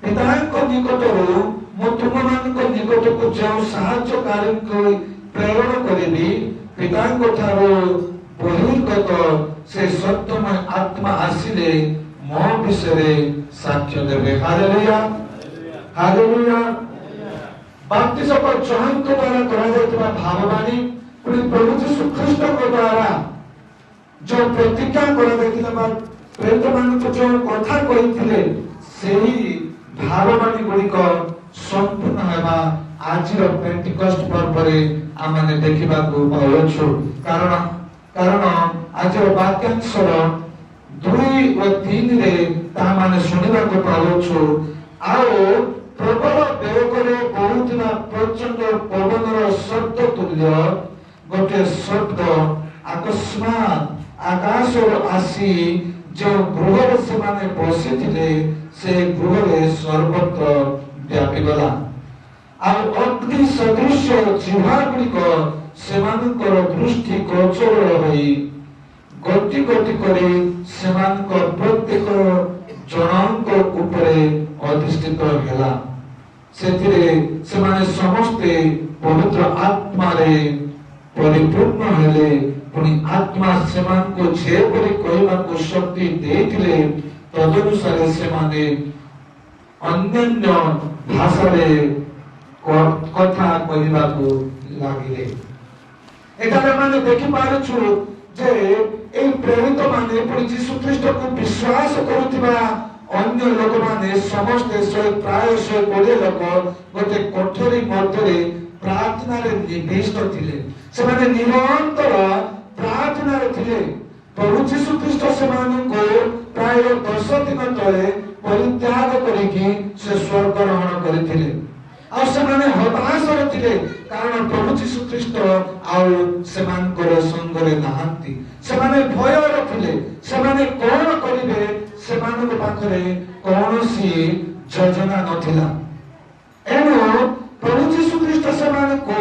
पिताଙ୍କ निकटରୁ ମୁଁ ତୁମମାନଙ୍କ ନିକଟକୁ ଯେଉଁ ସାହାଯ୍ୟକାରୀଙ୍କୁ ପ୍ରେରଣ କରିବି ପିତାଙ୍କ ଠାରୁ ବହିର୍ଗତ ସେ ସତ୍ୟମୟ ଆତ୍ମା ଆସିଲେ ମୋ ବିଷୟରେ ସାକ୍ଷ୍ୟ ଦେବେ। Hallelujah hallelujah. ବାପ୍ତିସ୍ମ ଜୋହନଙ୍କ ଦ୍ୱାରା କରାଯାଇଥିବା ଭାବବାଣୀ ପୁଣି ପ୍ରଭୁ ଯୀଶୁ ଖ୍ରୀଷ୍ଟଙ୍କ ଦ୍ୱାରା ଯେଉଁ ପ୍ରତିଜ୍ଞା କରାଯାଇଥିଲା ବା ପ୍ରେରିତମାନଙ୍କୁ ଯେଉଁ କଥା କହିଥିଲେ ସେହି ଭାବବାଣୀ ଗୁଡ଼ିକ ସମ୍ପୂର୍ଣ୍ଣ ହେବା ଆଜିର ପେଣ୍ଟିକଷ୍ଟ ପର୍ବରେ ଆମେ ଦେଖିବାକୁ ପାଉଛୁ। କାରଣ ଆଜିର ବାକ୍ୟାଂଶର 2 ଓ 3 ରେ ତାହା ମାନେ ଶୁଣିବାକୁ ପାଉଛୁ। ଆଉ ପ୍ରବଳ ବେଗରେ ବହୁଥିବା ପ୍ରଚଣ୍ଡ ପବନର ଶବ୍ଦ ତୁଲ୍ୟ ଗୋଟେ ଶବ୍ଦ ଅକସ୍ମାତ୍ ଆକାଶରୁ ଆସି ଯେଉଁ ଗୃହରେ ସେମାନେ ବସିଥିଲେ ସେ ଗୃହରେ ସର୍ବତ୍ର ବ୍ୟାପିଗଲା। ଆଉ ଅଗ୍ନି ସଦୃଶ ଜିହ୍ବା ଗୁଡ଼ିକ ସେମାନଙ୍କର ଦୃଷ୍ଟି ଗୋଚର ହୋଇ ଗତି ଗତି କରି ସେମାନଙ୍କ ପ୍ରତ୍ୟେକ ଜଣଙ୍କ ଉପରେ ଅଧିଷ୍ଠିତ ହେଲା। ସେଥିରେ ସେମାନେ ସମସ୍ତେ ପବିତ୍ର ଆତ୍ମାରେ ପରିପୂର୍ଣ୍ଣ ହେଲେ। ପୁଣି ଆତ୍ମା ସେମାନଙ୍କୁ ଯେପରି କହିବାକୁ ଶକ୍ତି ଦେଇଥିଲେ ତଦନୁସାରେ ସେମାନେ ଅନ୍ୟାନ୍ୟ ଭାଷାରେ କଥା କହିବାକୁ ଲାଗିଲେ। ଏଠାରେ ଆମେ ଦେଖିପାରୁଛୁ ଯେ এই প্রেরিত মানে পুଣି ଯୀଶୁ ଖ୍ରୀଷ୍ଟକୁ ବିଶ୍ୱାସ କରୁଥିବା ଅନ୍ୟ ଲୋକମାନେ ସମସ୍ତେ ପ୍ରାୟ 120 ଲୋକ ଗୋଟେ କୋଠରୀ ମଧ୍ୟରେ ପ୍ରାର୍ଥନାରେ ନିବିଷ୍ଟ ଥିଲେ। ସେମାନେ ନିରନ୍ତର ପ୍ରାର୍ଥନାରେ ଥିଲେ। ପ୍ରଭୁ ଯୀଶୁ ଖ୍ରୀଷ୍ଟ ସେମାନଙ୍କୁ ପ୍ରାୟ 10 ଦିନ ତଳେ ପରିତ୍ୟାଗ କରିକି ସେ ସ୍ୱର୍ଗରୋହଣ କରିଥିଲେ। ଆଉ ସେମାନେ ହତାଶରେ ଥିଲେ କାରଣ ପ୍ରଭୁ ଯୀଶୁ ଖ୍ରୀଷ୍ଟ ଆଉ ସେମାନଙ୍କର ସଙ୍ଗରେ ନାହାନ୍ତି। ସେମାନେ ଭୟରେ ଥିଲେ। ସେମାନେ କଣ କରିବେ ସେମାନଙ୍କ ପାଖରେ କୌଣସି ଯୋଜନା ନଥିଲା। ଏଣୁ ପ୍ରଭୁ ଯୀଶୁ ଖ୍ରୀଷ୍ଟ ସେମାନଙ୍କୁ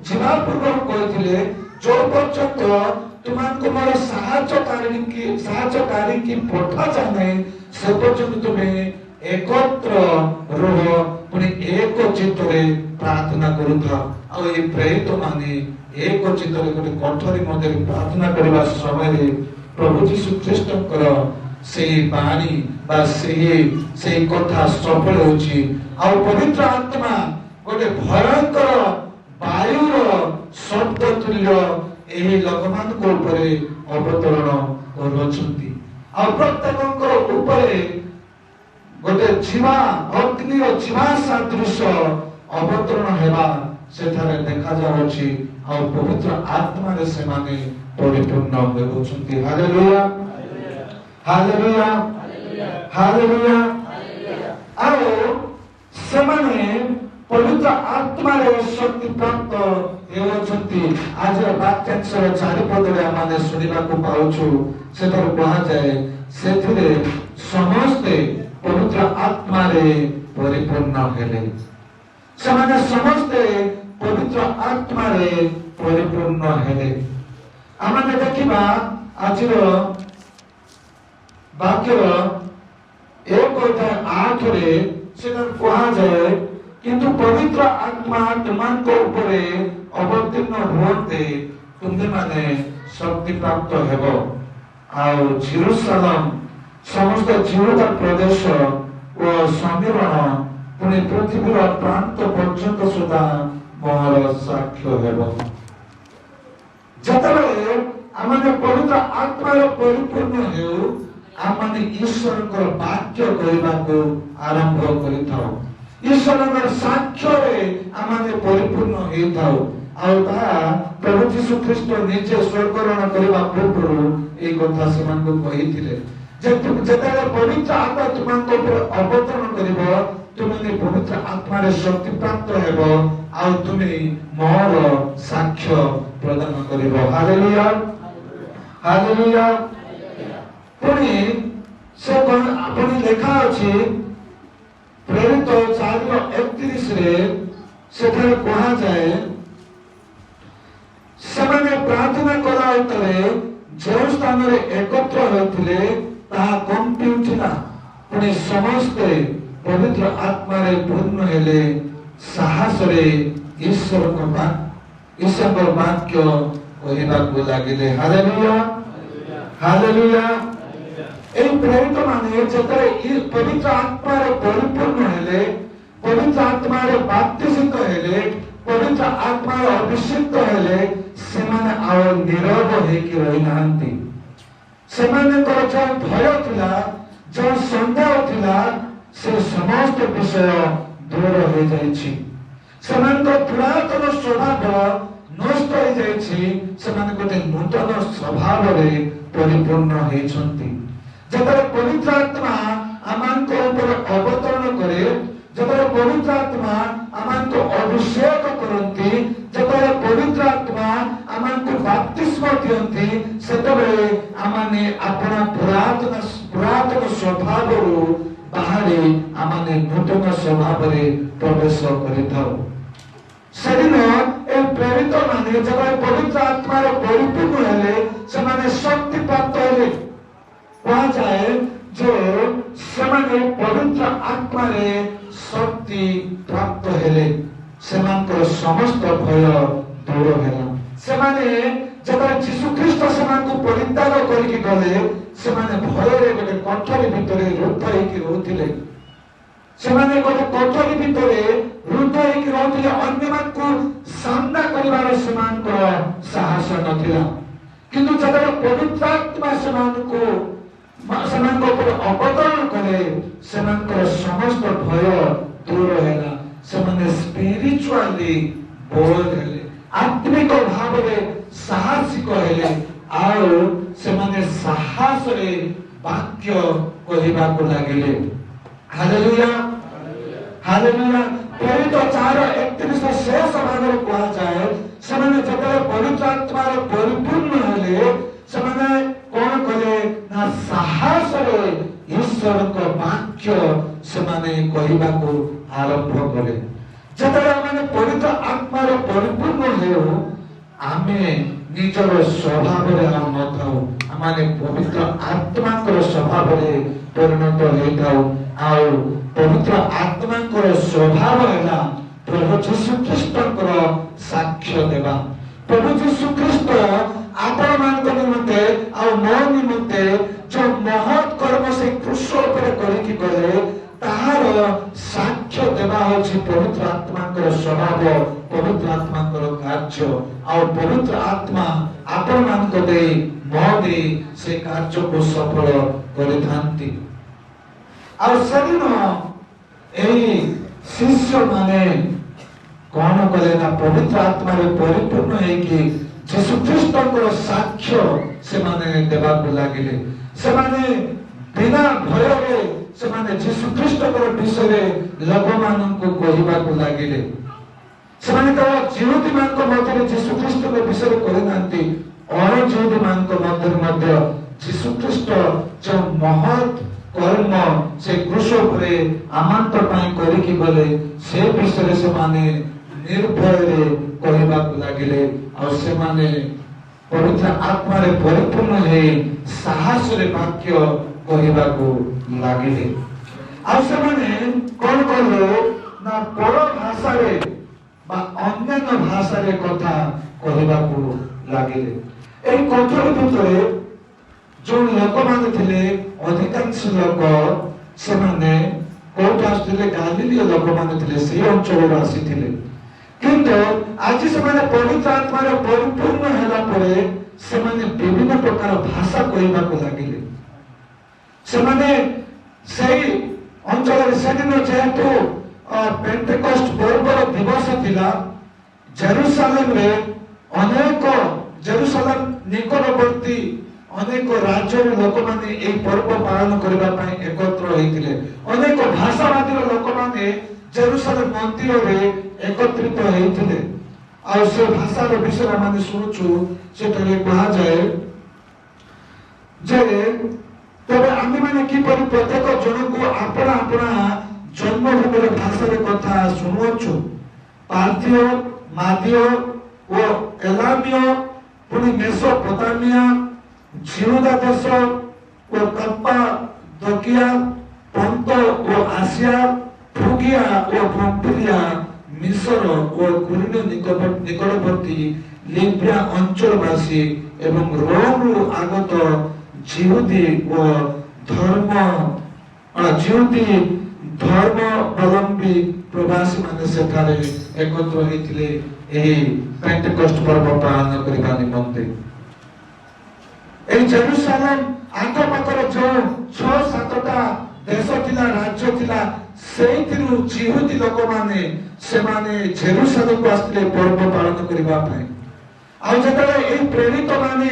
ଯିବା ପୂର୍ବରୁ କହିଥିଲେ ଯୋଉ ପର୍ଯ୍ୟନ୍ତ ତୁମକୁ ମୋର ସାହାଯ୍ୟକାରୀ କି ପଠା ଯାଏ ସେ ପର୍ଯ୍ୟନ୍ତ ତୁମେ एकत्र रुह पुणी एक चित्तरे प्रार्थना करूथा। आ ए प्रेरित माने एक चित्तरे गोटे कोठरी मध्य प्रार्थना करबा समय प्रभु यीशु ख्रीष्टकर सेही बाणी बा सेही कथा सफल होची। आ पवित्र आत्मा गोटे भयंकर वायुर शब्द तुल्य एही लोकमानक उपरे अवतरण करूछंती। आ प्रत्येककर उपरे गोटे जीवा अग्नि और जीवा सदृश अवतरण हेबा सेठारे देखा जाउछि। आ पवित्र आत्मा रे से माने परिपूर्ण होउछंती। Hallelujah hallelujah hallelujah. आ से माने पवित्र आत्मा रे शक्ति प्राप्त होउछंती। आज वाक्यांशर 4 पदरे आमे सुनिबा को पाउछु। सेठारे कहा जाय सेथिरे समस्ते पवित्र आत्मा रे परिपूर्ण हेले। ସେମାନେ ସମସ୍ତେ ପବିତ୍ର ଆତ୍ମାରେ ପରିପୂର୍ଣ୍ଣ ହେଲେ। ଆମେ ଦେଖିବା ଆଜିର ବାକ୍ୟର 1:8 ସେଟା କୁହାଯାଏ କିନ୍ତୁ ପବିତ୍ର ଆତ୍ମା ତୁମଙ୍କ ଉପରେ ଅବତୀର୍ଣ୍ଣ ହୁଅନ୍ତେ ତୁମେମାନେ ଶକ୍ତି ପ୍ରାପ୍ତ ହେବ ଆଉ ଜେରୁସାଲେମ ସମସ୍ତ ଜିହୁଦା ପ୍ରଦେଶ ଓ ସମୀରଣ ପୁଣି ପୃଥିବୀର ପ୍ରାନ୍ତ ପର୍ଯ୍ୟନ୍ତ ସୁଦ୍ଧା ମୋର ସାକ୍ଷ୍ୟ ହେବ। ଯେତେବେଳେ ଆମେ ପବିତ୍ର ଆତ୍ମାର ପରିପୂର୍ଣ୍ଣ ହେଉ ଆମେ ଈଶ୍ୱରଙ୍କର ବାକ୍ୟ କହିବାକୁ ଆରମ୍ଭ କରିଥାଉ। ଈଶ୍ୱରଙ୍କର ସାକ୍ଷ୍ୟରେ ଆମେ ପରିପୂର୍ଣ୍ଣ ହେଇଥାଉ ଆଉ ତାହା ପ୍ରଭୁ ଯୀଶୁ ଖ୍ରୀଷ୍ଟ ନିଜେ ସ୍ୱର୍ଗରଣ କରିବା ପୂର୍ବରୁ ଏହି କଥା ସେମାନଙ୍କୁ କହିଥିଲେ। ଯେତେବେଳେ ପବିତ୍ର ଆତ୍ମା ତୁମଙ୍କ ଉପରେ ଅବତରଣ କରିବ ତୁମେ ପବିତ୍ର ଆତ୍ମାରେ ଶକ୍ତି ପ୍ରାପ୍ତ ହେବ ଆଉ ତୁମେ ମୋର ସାକ୍ଷ୍ୟ ପ୍ରଦାନ କରିବ। Hallelujah hallelujah. ପୁଣି ସେ ପୁଣି ଲେଖା ଅଛି ପ୍ରେରିତ 4:31 ସେଠାରେ କୁହାଯାଏ ସେମାନେ ପ୍ରାର୍ଥନା କଲା ଭିତରେ ଯେଉଁ ସ୍ଥାନରେ ଏକତ୍ର ହୋଇଥିଲେ ତାହା କମ୍ପି ଉଠିଲା। ପୁଣି ସମସ୍ତେ ପବିତ୍ର ଆତ୍ମାରେ ପୂର୍ଣ୍ଣ ହେଲେ ସାହସରେ ଈଶ୍ୱରଙ୍କ ବାକ୍ୟ କହିବାକୁ ଲାଗିଲେ। Hallelujah hallelujah. এই প্রেরিত মানে যেତେବେଳେ পবিত্র আত্মার পরিপূর্ণ হেলে পবিত্র আত্মার বাপ্তিস্ম হেলে পবিত্র আত্মার অভিষিক্ত হেলে সেমানে আর নীরব হইকি রহি নাহান্তি। সেমানଙ୍କର ଯେଉଁ ଭୟ ଥିଲା ଯେଉଁ ସନ୍ଦେହ ଥିଲା ସେ ସମସ୍ତ ବିଷୟ ଦୂର ହୋଇଯାଇଛି। ସେମାନଙ୍କ ପୁରାତନ ସ୍ୱଭାବ ନଷ୍ଟ ହୋଇଯାଇଛି। ସେମାନେ ଗୋଟେ ନୂତନ ସ୍ୱଭାବରେ ପରିପୂର୍ଣ୍ଣ ହେଇଛନ୍ତି। ଯେତେବେଳେ ପବିତ୍ର ଆତ୍ମା ଆମଙ୍କ ଉପରେ ଅବତରଣ କରେ ଯେତେବେଳେ ପବିତ୍ର ଆତ୍ମା ଆମକୁ ଅଭିଷେକ କରନ୍ତି ଯେତେବେଳେ ପବିତ୍ର ଆତ୍ମା ଆମକୁ ବାପ୍ତିସ୍ମ ଦିଅନ୍ତି ସେତେବେଳେ ଆମେ ଆପଣ ପୁରାତନ ସ୍ୱଭାବରୁ ବାହାରି ଆମେ ନୂତନ ସ୍ୱଭାବରେ ପ୍ରବେଶ କରିଥାଉ। ସେଦିନ এই ପ୍ରେରିତ ମାନେ ଯେତେବେଳେ ପବିତ୍ର ଆତ୍ମାର ପରିପୂର୍ଣ୍ଣ ହେଲେ ସେମାନେ ଶକ୍ତି ପ୍ରାପ୍ତ ହେଲେ। କୁହାଯାଏ ଯେ ସେମାନେ ପବିତ୍ର ଆତ୍ମାରେ ଶକ୍ତି ପ୍ରାପ୍ତ ହେଲେ ସେମାନଙ୍କର ସମସ୍ତ ଭୟ ଦୂର ହେଲା। ସେମାନେ ଯେତେବେଳେ ଯୀଶୁ ଖ୍ରୀଷ୍ଟ ସେମାନଙ୍କୁ ପରିତ୍ୟାଗ କରିକି ଗଲେ ସେମାନେ ଭୟରେ ଗୋଟେ କୋଠରୀ ଭିତରେ ରୁଦ୍ଧ ହେଇକି ରହୁଥିଲେ। ସେମାନେ ଗୋଟେ କୋଠରୀ ଭିତରେ ରୁଦ୍ଧ ହେଇକି ରହୁଥିଲେ। ଅନ୍ୟମାନଙ୍କୁ ସାମ୍ନା କରିବାର ସେମାନଙ୍କର ସାହସ ନଥିଲା। କିନ୍ତୁ ଯେତେବେଳେ ପବିତ୍ର ଆତ୍ମା ସେମାନଙ୍କ ଉପରେ ଅବତରଣ କଲେ ସେମାନଙ୍କର ସମସ୍ତ ଭୟ ଦୂର ହେଲା। ସେମାନେ ସ୍ପିରିଚୁଆଲି ବୋଲ୍ଡ ହେଲେ ଆତ୍ମିକ ଭାବରେ ସାହସିକ ହେଲେ ଆଉ ସେମାନେ ସାହସରେ ବାକ୍ୟ କହିବାକୁ ଲାଗିଲେ। Hallelujah hallelujah. ପ୍ରେରିତ 4:31 ଶେଷ ଭାଗରେ କୁହାଯାଏ ସେମାନେ ଯେତେବେଳେ ପବିତ୍ର ଆତ୍ମାର ପରିପୂର୍ଣ୍ଣ ହେଲେ ସେମାନେ କଣ କଲେ ନା ସାହସରେ ଈଶ୍ୱରଙ୍କ ବାକ୍ୟ ସେମାନେ କହିବାକୁ ଆରମ୍ଭ କଲେ। ଯେତେବେଳେ ଆମେ ପବିତ୍ର ଆତ୍ମାର ପରିପୂର୍ଣ୍ଣ ହେଉ ଆମେ ନିଜର ସ୍ୱଭାବରେ ଆଉ ନଥାଉ। ଆମେ ପବିତ୍ର ଆତ୍ମାଙ୍କର ସ୍ୱଭାବରେ ପରିଣତ ହେଇଥାଉ ଆଉ ପବିତ୍ର ଆତ୍ମାଙ୍କର ସ୍ୱଭାବ ହେଲା ପ୍ରଭୁ ଯୀଶୁ ଖ୍ରୀଷ୍ଟଙ୍କର ସାକ୍ଷ୍ୟ ଦେବା। ପ୍ରଭୁ ଯୀଶୁ ଖ୍ରୀଷ୍ଟ ଆପଣମାନଙ୍କ ନିମନ୍ତେ ଆଉ ମୋ ନିମନ୍ତେ ଯୋଉ ମହତ୍ କର୍ମ ସେ କ୍ରୁଶ ଉପରେ କରିକି ଗଲେ ତାହାର ସାକ୍ଷ୍ୟ ଦେବା ହେଉଛି ପବିତ୍ର ଆତ୍ମାଙ୍କର ସ୍ୱଭାବ ପବିତ୍ର ଆତ୍ମାଙ୍କର କାର୍ଯ୍ୟ। ଆଉ ପବିତ୍ର ଆତ୍ମା ଆପଣମାନଙ୍କ ଦେଇ ମୋ ଦେଇ ସେ କାର୍ଯ୍ୟକୁ ସଫଳ କରିଥାନ୍ତି। ଆଉ ସେଦିନ ଏହି ଶିଷ୍ୟମାନେ କଣ କଲେ ନା ପବିତ୍ର ଆତ୍ମାରେ ପରିପୂର୍ଣ୍ଣ ହେଇକି ଯୀଶୁ ଖ୍ରୀଷ୍ଟଙ୍କର ସାକ୍ଷ୍ୟ ସେମାନେ ଦେବାକୁ ଲାଗିଲେ। ସେମାନେ ବିନା ଭୟରେ ସେମାନେ ଯୀଶୁ ଖ୍ରୀଷ୍ଟଙ୍କର ବିଷୟରେ ଲୋକମାନଙ୍କୁ କହିବାକୁ ଲାଗିଲେ। ସେମାନେ କେବଳ ଜିହୁଦୀମାନଙ୍କ ମଧ୍ୟରେ ଯୀଶୁ ଖ୍ରୀଷ୍ଟଙ୍କ ବିଷୟରେ କହିନାହାନ୍ତି ଅଣଜିହୁଦୀମାନଙ୍କ ମଧ୍ୟରେ ମଧ୍ୟ ଯୀଶୁ ଖ୍ରୀଷ୍ଟ ଯେଉଁ ମହତ୍ କର୍ମ ସେ କ୍ରୁଶ ଉପରେ ଆମଙ୍କ ପାଇଁ କରିକି ଗଲେ ସେ ବିଷୟରେ ସେମାନେ ନିର୍ଭୟରେ କହିବାକୁ ଲାଗିଲେ। ଆଉ ସେମାନେ ପବିତ୍ର ଆତ୍ମାରେ ପରିପୂର୍ଣ୍ଣ ହେଇ ସାହସରେ ବାକ୍ୟ କହିବାକୁ ଲାଗିଲେ। ଆଉ ସେମାନେ କଣ କଲେ ନା ପର ଭାଷାରେ ବା ଅନ୍ୟାନ୍ୟ ଭାଷାରେ କଥା କହିବାକୁ ଲାଗିଲେ। এই কোঠর ভিতরে ଯୋଉ ଲୋକମାନେ ଥିଲେ ଅଧିକାଂଶ ଲୋକ ସେମାନେ କୋଉଠୁ ଆସିଥିଲେ? ଗାଲିଲୀୟ ଲୋକମାନେ ଥିଲେ, ସେଇ ଅଞ୍ଚଳରୁ ଆସିଥିଲେ। କିନ୍ତୁ ଆଜି ସେମାନେ ପବିତ୍ର ଆତ୍ମାରେ ପରିପୂର୍ଣ୍ଣ ହେଲା ପରେ ସେମାନେ ବିଭିନ୍ନ ପ୍ରକାର ଭାଷା କହିବାକୁ ଲାଗିଲେ। ସେମାନେ ସେଇ ଅଞ୍ଚଳରେ ସେଦିନ ଯେହେତୁ ପେଣ୍ଟେକୋଷ୍ଟ ପର୍ବର ଦିବସ ଥିଲା, ଜେରୁସାଲେମରେ ଅନେକ ଜେରୁସାଲେମ ନିକଟବର୍ତ୍ତୀ ଅନେକ ରାଜ୍ୟର ଲୋକମାନେ ଏହି ପର୍ବ ପାଳନ କରିବା ପାଇଁ ଏକତ୍ର ହୋଇଥିଲେ। ଅନେକ ଭାଷାବାଦୀର ଲୋକମାନେ ଜେରୁସାଲେମ ମନ୍ଦିରରେ ଏକତ୍ରିତ ହୋଇଥିଲେ। ଆଉ ସେ ଭାଷାର ବିଷୟରେ ଆମେ ଶୁଣୁଛୁ, ସେଠାରେ କୁହାଯାଏ ଯେ ତେବେ ଆମେମାନେ କିପରି ପ୍ରତ୍ୟେକ ଜଣକୁ ଆପଣା ଆପଣା ଜନ୍ମଭୂମିର ଭାଷାରେ କଥା ଶୁଣୁଅଛୁ। ପାର୍ଥୀୟ, ମାଦୀୟ ଓ ଏଲାମୀୟ, ପୁଣି ମେସୋପୋତାମିଆ, ଜିହୁଦା ଦେଶ ଓ କପ୍ପାଦୋକିଆ, ପନ୍ତ ଓ ଆସିଆ, ଫ୍ରୁଗିଆ ଓ ପମ୍ଫିଲିଆ, ମିଶର ଓ କୁଲିନ ନିକଟବର୍ତ୍ତୀ ଲିବ୍ୟା ଅଞ୍ଚଳବାସୀ ଏବଂ ରୋମରୁ ଆଗତ ଜିହୁଦୀ ଧର୍ମାବଲମ୍ବୀ ପ୍ରବାସୀ ମାନେ ସେଠାରେ ଏକତ୍ର ହୋଇଥିଲେ ଏହି ପେଣ୍ଟେକୋଷ୍ଟ ପର୍ବ ପାଳନ କରିବା ନିମନ୍ତେ। এই জেরুসালেম আଖପାଖର ଯୋଉ 6-7ଟା ଦେଶ ଥିଲା, ରାଜ୍ୟ ଥିଲା, ସେଇଥିରୁ ଜିହୁଦୀ ଲୋକମାନେ ସେମାନେ ଜେରୁସାଲେମକୁ ଆସିଥିଲେ ପର୍ବ ପାଳନ କରିବା ପାଇଁ। ଆଉ ଯେତେବେଳେ ଏହି ପ୍ରେରିତ ମାନେ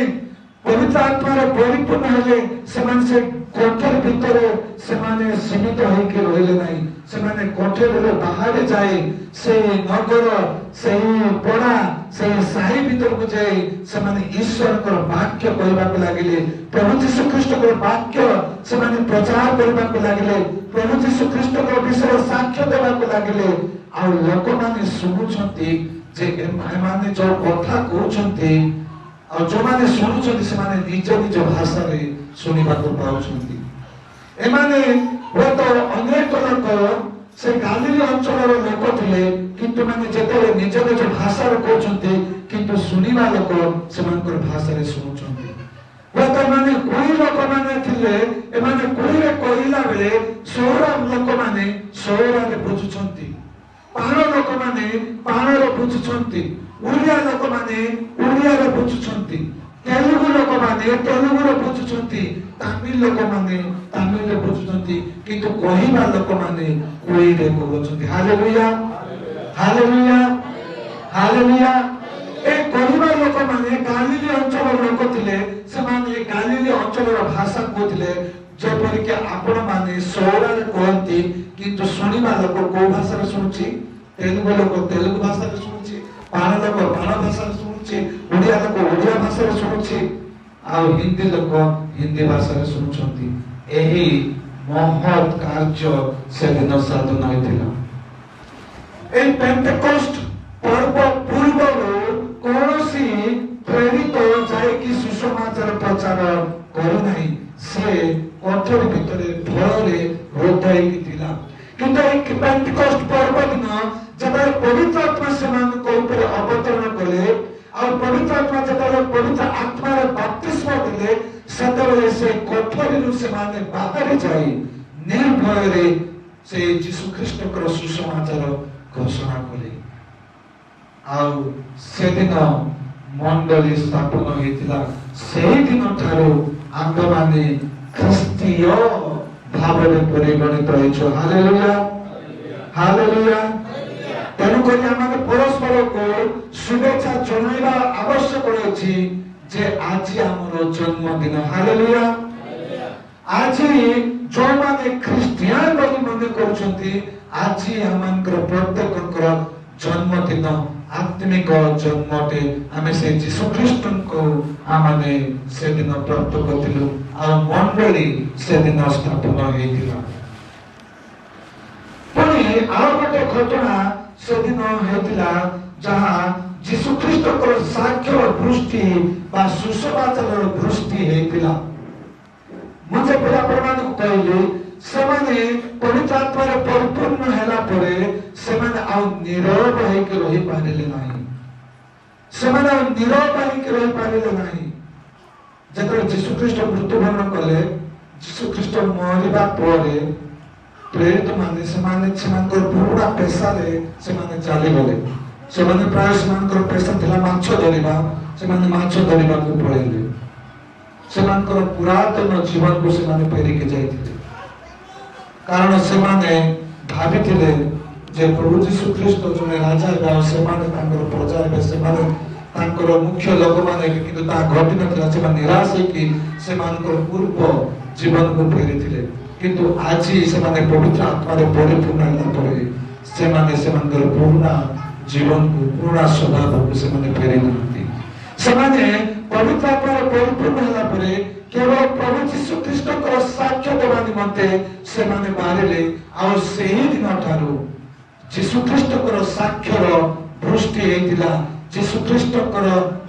ପବିତ୍ର ଆତ୍ମାରେ ପରିପୂର୍ଣ୍ଣ ହେଲେ, ସେମାନେ ସେ କୋଠରୀ ଭିତରେ ସେମାନେ ସୀମିତ ହୋଇକି ରହିଲେ ନାହିଁ। ସେମାନେ କୋଠରୀରୁ ବାହାରେ ଯାଇ ସେଇ ନଗର, ସେଇ ପଡା, ସେଇ ସାହି ଭିତରକୁ ଯାଇ ସେମାନେ ଈଶ୍ୱରଙ୍କର ବାକ୍ୟ କହିବାକୁ ଲାଗିଲେ। ପ୍ରଭୁ ଯୀଶୁ ଖ୍ରୀଷ୍ଟଙ୍କର ବାକ୍ୟ ସେମାନେ ପ୍ରଚାର କରିବାକୁ ଲାଗିଲେ। ପ୍ରଭୁ ଯୀଶୁ ଖ୍ରୀଷ୍ଟଙ୍କ ବିଷୟରେ ସାକ୍ଷ୍ୟ ଦେବାକୁ ଲାଗିଲେ। ଆଉ ଲୋକମାନେ ଶୁଣୁଛନ୍ତି ଯେ ଏମାନେ ଯୋଉ କଥା କହୁଛନ୍ତି, ଆଉ ଯୋଉମାନେ ଶୁଣୁଛନ୍ତି ସେମାନେ ନିଜ ନିଜ ଭାଷାରେ ଶୁଣିବାକୁ ପାଉଛନ୍ତି। ଏମାନେ ହୁଏତ ଅନେକ ଲୋକ ସେ ଗାଲିଲୀ ଅଞ୍ଚଳର ଲୋକ ଥିଲେ, କିନ୍ତୁ ମାନେ ଯେତେବେଳେ ନିଜ ନିଜ ଭାଷାରେ କହୁଛନ୍ତି, କିନ୍ତୁ ଶୁଣିବା ଲୋକ ସେମାନଙ୍କର ଭାଷାରେ ଶୁଣୁଛନ୍ତି। ହୁଏତ ଏମାନେ କୁଇ ଲୋକମାନେ ଥିଲେ, ଏମାନେ କୁଇରେ କହିଲା ବେଳେ ସହର ଲୋକମାନେ ସହରରେ ବୁଝୁଛନ୍ତି, ପାହାଣ ଲୋକମାନେ ପାହାଣରେ ବୁଝୁଛନ୍ତି, ଓଡ଼ିଆ ଲୋକମାନେ ଓଡ଼ିଆରେ ବୁଝୁଛନ୍ତି, ତେଲୁଗୁ ଲୋକମାନେ ତେଲୁଗୁରେ ବୁଝୁଛନ୍ତି, ତାମିଲ ଲୋକମାନେ ତାମିଲରେ ବୁଝୁଛନ୍ତି, କିନ୍ତୁ କହିବା ଲୋକମାନେ କୁଇରେ କହୁଛନ୍ତି। Hallelujah, hallelujah, hallelujah. ଏ କହିବା ଲୋକମାନେ ଗାଲିଲୀ ଅଞ୍ଚଳର ଲୋକ ଥିଲେ। ସେମାନେ ଗାଲିଲୀ ଅଞ୍ଚଳର ଭାଷା କହୁଥିଲେ, ଯେପରିକି ଆପଣମାନେ ସହରରେ କୁହନ୍ତି, କିନ୍ତୁ ଶୁଣିବା ଲୋକ କୋଉ ଭାଷାରେ ଶୁଣୁଛି? ତେଲୁଗୁ ଲୋକ ତେଲୁଗୁ ଭାଷାରେ ଶୁଣୁଛି, ପାଣ ଲୋକ ପାଣ ଭାଷାରେ ଶୁଣୁଛି, ଓଡ଼ିଆ ଲୋକ ଓଡ଼ିଆ ଭାଷାରେ ଶୁଣୁଛି, ଆଉ ହିନ୍ଦୀ ଲୋକ ହିନ୍ଦୀ ଭାଷାରେ ଶୁଣୁଛନ୍ତି। ଏହି ମହତ୍ କାର୍ଯ୍ୟ ସେଦିନ ସାଧନ ହୋଇଥିଲା। এই পেন্টেকোস্ট পর্ব পূর্বରୁ କୌଣସି ପ୍ରେରିତ ଯାଇକି ସୁସମାଚାର ପ୍ରଚାର କରୁନାହିଁ। ସେ କୋଠରୀ ଭିତରେ ଭୟରେ ରୋଧ ହେଇକି ଥିଲା। କିନ୍ତୁ ଏହି ପେଣ୍ଟେକୋଷ୍ଟ ପର୍ବ ଦିନ ଯେତେବେଳେ ପବିତ୍ର ଆତ୍ମା ସେମାନଙ୍କ ଉପରେ ଅବତରଣ କଲେ, ଆଉ ପବିତ୍ର ଆତ୍ମା ଯେତେବେଳେ ପବିତ୍ର ଆତ୍ମାରେ ବାପ୍ତିସ୍ମ ଦେଲେ, ସେତେବେଳେ ସେ କୋଠରୀରୁ ସେମାନେ ବାହାରି ଯାଇ ନିର୍ଭୟରେ ସେ ଯୀଶୁ ଖ୍ରୀଷ୍ଟଙ୍କର ସୁସମାଚାର ଘୋଷଣା କଲେ। ଆଉ ସେଦିନ ମଣ୍ଡଳୀ ସ୍ଥାପନ ହୋଇଥିଲା। ସେଇଦିନ ଠାରୁ ଆମ୍ଭେମାନେ ଖ୍ରୀଷ୍ଟୀୟ ଭାବରେ ପରିଗଣିତ ହୋଇଛୁ। Hallelujah, hallelujah. ତେଣୁକରି ଆମେ ପରସ୍ପରକୁ ଶୁଭେଚ୍ଛା ଜଣାଇବା ଆବଶ୍ୟକ ରହିଛି ଯେ ଆଜି ଆମର ଜନ୍ମଦିନ। ହାଲେଲୁୟା। ଆଜି ଯୋଉମାନେ ଖ୍ରୀଷ୍ଟିଆନ ବୋଲି ମନେ କରୁଛନ୍ତି, ଆଜି ଆମଙ୍କର ପ୍ରତ୍ୟେକଙ୍କର ଜନ୍ମଦିନ, ଆତ୍ମିକ ଜନ୍ମଟେ। ଆମେ ସେ ଯୀଶୁ ଖ୍ରୀଷ୍ଟଙ୍କୁ ଆମେ ସେଦିନ ପ୍ରାପ୍ତ କରିଥିଲୁ, ଆଉ ମଣ୍ଡଳୀ ସେଦିନ ସ୍ଥାପନ ହେଇଥିଲା। ପୁଣି ଆଉ ଗୋଟେ ଘଟଣା ସେଦିନ ହେଇଥିଲା, ଯାହା ଯୀଶୁ ଖ୍ରୀଷ୍ଟଙ୍କର ସାକ୍ଷ୍ୟ ବୃଷ୍ଟି ବା ସୁସମାଚାରର ବୃଷ୍ଟି ହେଇଥିଲା। ମୁଁ ଯେପରି ଆପଣମାନଙ୍କୁ କହିଲି, ସେମାନେ ପବିତ୍ର ଆତ୍ମାରେ ପରିପୂର୍ଣ୍ଣ ହେଲା ପରେ ସେମାନେ ଆଉ ନୀରବ ହେଇକି ରହିପାରିଲେ ନାହିଁ। ସେମାନେ ଆଉ ନୀରବ ହେଇକି ରହିପାରିଲେ ନାହିଁ। ଯେତେବେଳେ ଯୀଶୁଖ୍ରୀଷ୍ଟ ମୃତ୍ୟୁବରଣ କଲେ, ଯୀଶୁଖ୍ରୀଷ୍ଟ ମରିବା ପରେ ପ୍ରେରିତ ମାନେ ସେମାନଙ୍କର ପୁରୁଣା ପେଶାରେ ସେମାନେ ଚାଲିଗଲେ। ସେମାନେ ପ୍ରାୟ ସେମାନଙ୍କର ପେଶା ଥିଲା ମାଛ ଧରିବା, ସେମାନେ ମାଛ ଧରିବାକୁ ପଳେଇଲେ। ସେମାନଙ୍କର ପୁରାତନ ଜୀବନକୁ ସେମାନେ ଫେରିକି ଯାଇଥିଲେ, କାରଣ ସେମାନେ ଭାବିଥିଲେ ଯେ ପ୍ରଭୁ ଯୀଶୁଖ୍ରୀଷ୍ଟ ଜଣେ ରାଜା ହେବେ ଆଉ ସେମାନେ ତାଙ୍କର ପ୍ରଜା ହେବେ, ସେମାନେ ତାଙ୍କର ମୁଖ୍ୟ ଲୋକମାନେ ହେବେ। କିନ୍ତୁ ତାହା ଘଟି ନଥିଲା। ସେମାନେ ନିରାଶ ହେଇକି ସେମାନଙ୍କର ପୂର୍ବ ଜୀବନକୁ ଫେରିଥିଲେ। କିନ୍ତୁ ଆଜି ସେମାନେ ପବିତ୍ର ଆତ୍ମାରେ ପରିପୂର୍ଣ୍ଣ ହେଲା ପରେ ସେମାନେ ସେମାନଙ୍କର ପୁରୁଣା ଜୀବନକୁ, ପୁରୁଣା ସ୍ୱଭାବକୁ ସେମାନେ ଫେରି ନାହାନ୍ତି। ସେମାନେ ପବିତ୍ର ଆତ୍ମାରେ ପରିପୂର୍ଣ୍ଣ ହେଲା ପରେ କେବଳ ପ୍ରଭୁ ଯୀଶୁଖ୍ରୀଷ୍ଟଙ୍କର ସାକ୍ଷ୍ୟ ଦେବା ନିମନ୍ତେ ସେମାନେ ବାହାରିଲେ। ଆଉ ସେହି ଦିନ ଠାରୁ ଯୀଶୁଖ୍ରୀଷ୍ଟଙ୍କର ସାକ୍ଷ୍ୟର ଦୃଷ୍ଟି ହେଇଥିଲା, ଯୀଶୁଖ୍ରୀଷ୍ଟଙ୍କର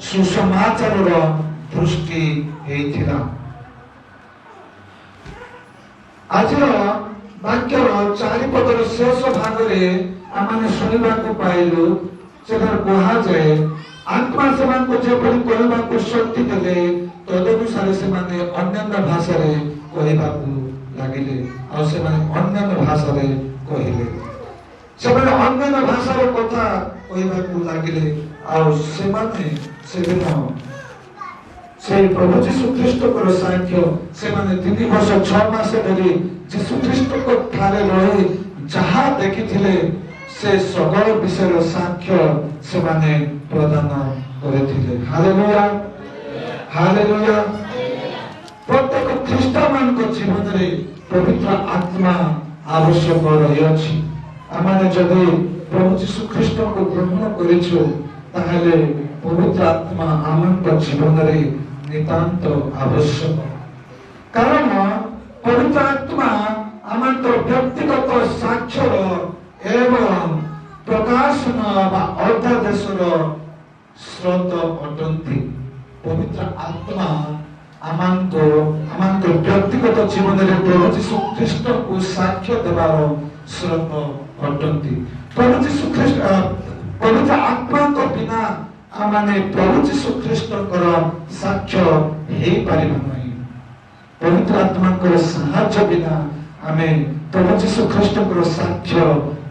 ସୁସମାଚାରର ଦୃଷ୍ଟି ହେଇଥିଲା। ଆଜିର ବାକ୍ୟର ଚାରିପଦର ଶେଷ ଭାଗରେ ଆମେ ଶୁଣିବାକୁ ପାଇଲୁ, ସେଠାରେ କୁହାଯାଏ ଆତ୍ମା ସେମାନଙ୍କୁ ଯେପରି କହିବାକୁ ଶକ୍ତି ଦେଲେ ତଦନୁସାରେ ସେମାନେ ଅନ୍ୟାନ୍ୟ ଭାଷାରେ କହିବାକୁ ଲାଗିଲେ। ଆଉ ସେମାନେ ଅନ୍ୟାନ୍ୟ ଭାଷାରେ କହିଲେ, ସେମାନେ ଅନ୍ୟାନ୍ୟ ଭାଷାର କଥା କହିବାକୁ ଲାଗିଲେ। ଆଉ ସେମାନେ ସେଦିନ সেই প্রভু যীশুখ্রিস্টଙ୍କର ସାକ୍ଷ୍ୟ ସେମାନେ 3 ବର୍ଷ 6 ମାସ ଧରି ଯୀଶୁଖ୍ରୀଷ୍ଟଙ୍କ ଠାରେ ରହି ଯାହା ଦେଖିଥିଲେ ସେ ସକଳ ବିଷୟର ସାକ୍ଷ୍ୟ ସେମାନେ ପ୍ରଦାନ କରିଥିଲେ। Hallelujah, hallelujah. ପ୍ରତ୍ୟେକ ଖ୍ରୀଷ୍ଟମାନଙ୍କ ଜୀବନରେ ପବିତ୍ର ଆତ୍ମା ଆବଶ୍ୟକ ରହିଅଛି। ଆମେ ଯଦି ପ୍ରଭୁ ଯୀଶୁଖ୍ରୀଷ୍ଟଙ୍କୁ ଗ୍ରହଣ କରିଛୁ ତାହେଲେ ପବିତ୍ର ଆତ୍ମା ଆମଙ୍କ ଜୀବନରେ ନିତାନ୍ତ ଆବଶ୍ୟକ। କାରଣ ପବିତ୍ର ଆତ୍ମା ଆମର ବ୍ୟକ୍ତିଗତ ସାକ୍ଷ୍ୟର ଏବଂ ପ୍ରକାଶନ ବା ଅଧ୍ୟାଦେଶର ସ୍ରୋତ ଅଟନ୍ତି। ପବିତ୍ର ଆତ୍ମା ଆମର ବ୍ୟକ୍ତିଗତ ଜୀବନରେ ପ୍ରଭୁ ଯୀଶୁଖ୍ରୀଷ୍ଟଙ୍କୁ ସାକ୍ଷ୍ୟ ଦେବାର ସ୍ରୋତ ଅଟନ୍ତି। ପ୍ରଭୁ ଯୀଶୁଖ୍ରୀଷ୍ଟ ପବିତ୍ର ଆତ୍ମାଙ୍କ ବିନା ଆମେ ପ୍ରଭୁ ଯୀଶୁଖ୍ରୀଷ୍ଟଙ୍କର ସାକ୍ଷ୍ୟ ହେଇପାରିବା ନାହିଁ। ପବିତ୍ର ଆତ୍ମାଙ୍କର ସାହାଯ୍ୟ ବିନା ଆମେ ପ୍ରଭୁ ଯୀଶୁଖ୍ରୀଷ୍ଟଙ୍କର ସାକ୍ଷ୍ୟ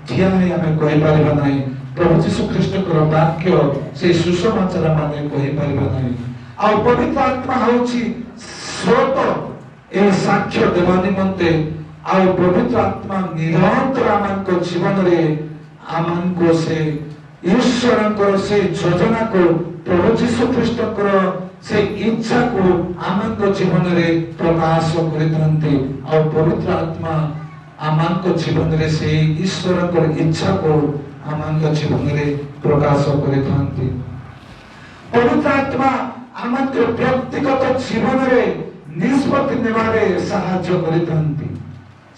ଠିଆ ହେଇ ଆମେ କହିପାରିବା ନାହିଁ। ପ୍ରଭୁ ଯୀଶୁଖ୍ରୀଷ୍ଟଙ୍କର ବାକ୍ୟ ସେଇ ସୁସମାଚାର ମାନେ କହିପାରିବା ନାହିଁ। ଆଉ ପବିତ୍ର ଆତ୍ମା ହେଉଛି ସ୍ରୋତ ଏହି ସାକ୍ଷ୍ୟ ଦେବା ନିମନ୍ତେ। ଆଉ ପବିତ୍ର ଆତ୍ମା ନିରନ୍ତର ଆମଙ୍କ ଜୀବନରେ ଆମକୁ ସେ ଈଶ୍ୱରଙ୍କର ସେଇ ଯୋଜନାକୁ, ପ୍ରଭୁ ଯୀଶୁଖ୍ରୀଷ୍ଟଙ୍କର ସେଇ ଇଚ୍ଛାକୁ ଆମଙ୍କ ଜୀବନରେ ପ୍ରକାଶ କରିଥାନ୍ତି। ଆଉ ପବିତ୍ର ଆତ୍ମା ଆମଙ୍କ ଜୀବନରେ ସେଇ ଈଶ୍ୱରଙ୍କର ଇଚ୍ଛାକୁ ଆମଙ୍କ ଜୀବନରେ ପ୍ରକାଶ କରିଥାନ୍ତି। ପବିତ୍ର ଆତ୍ମା ଆମଙ୍କ ବ୍ୟକ୍ତିଗତ ଜୀବନରେ ନିଷ୍ପତ୍ତି ନେବାରେ ସାହାଯ୍ୟ କରିଥାନ୍ତି।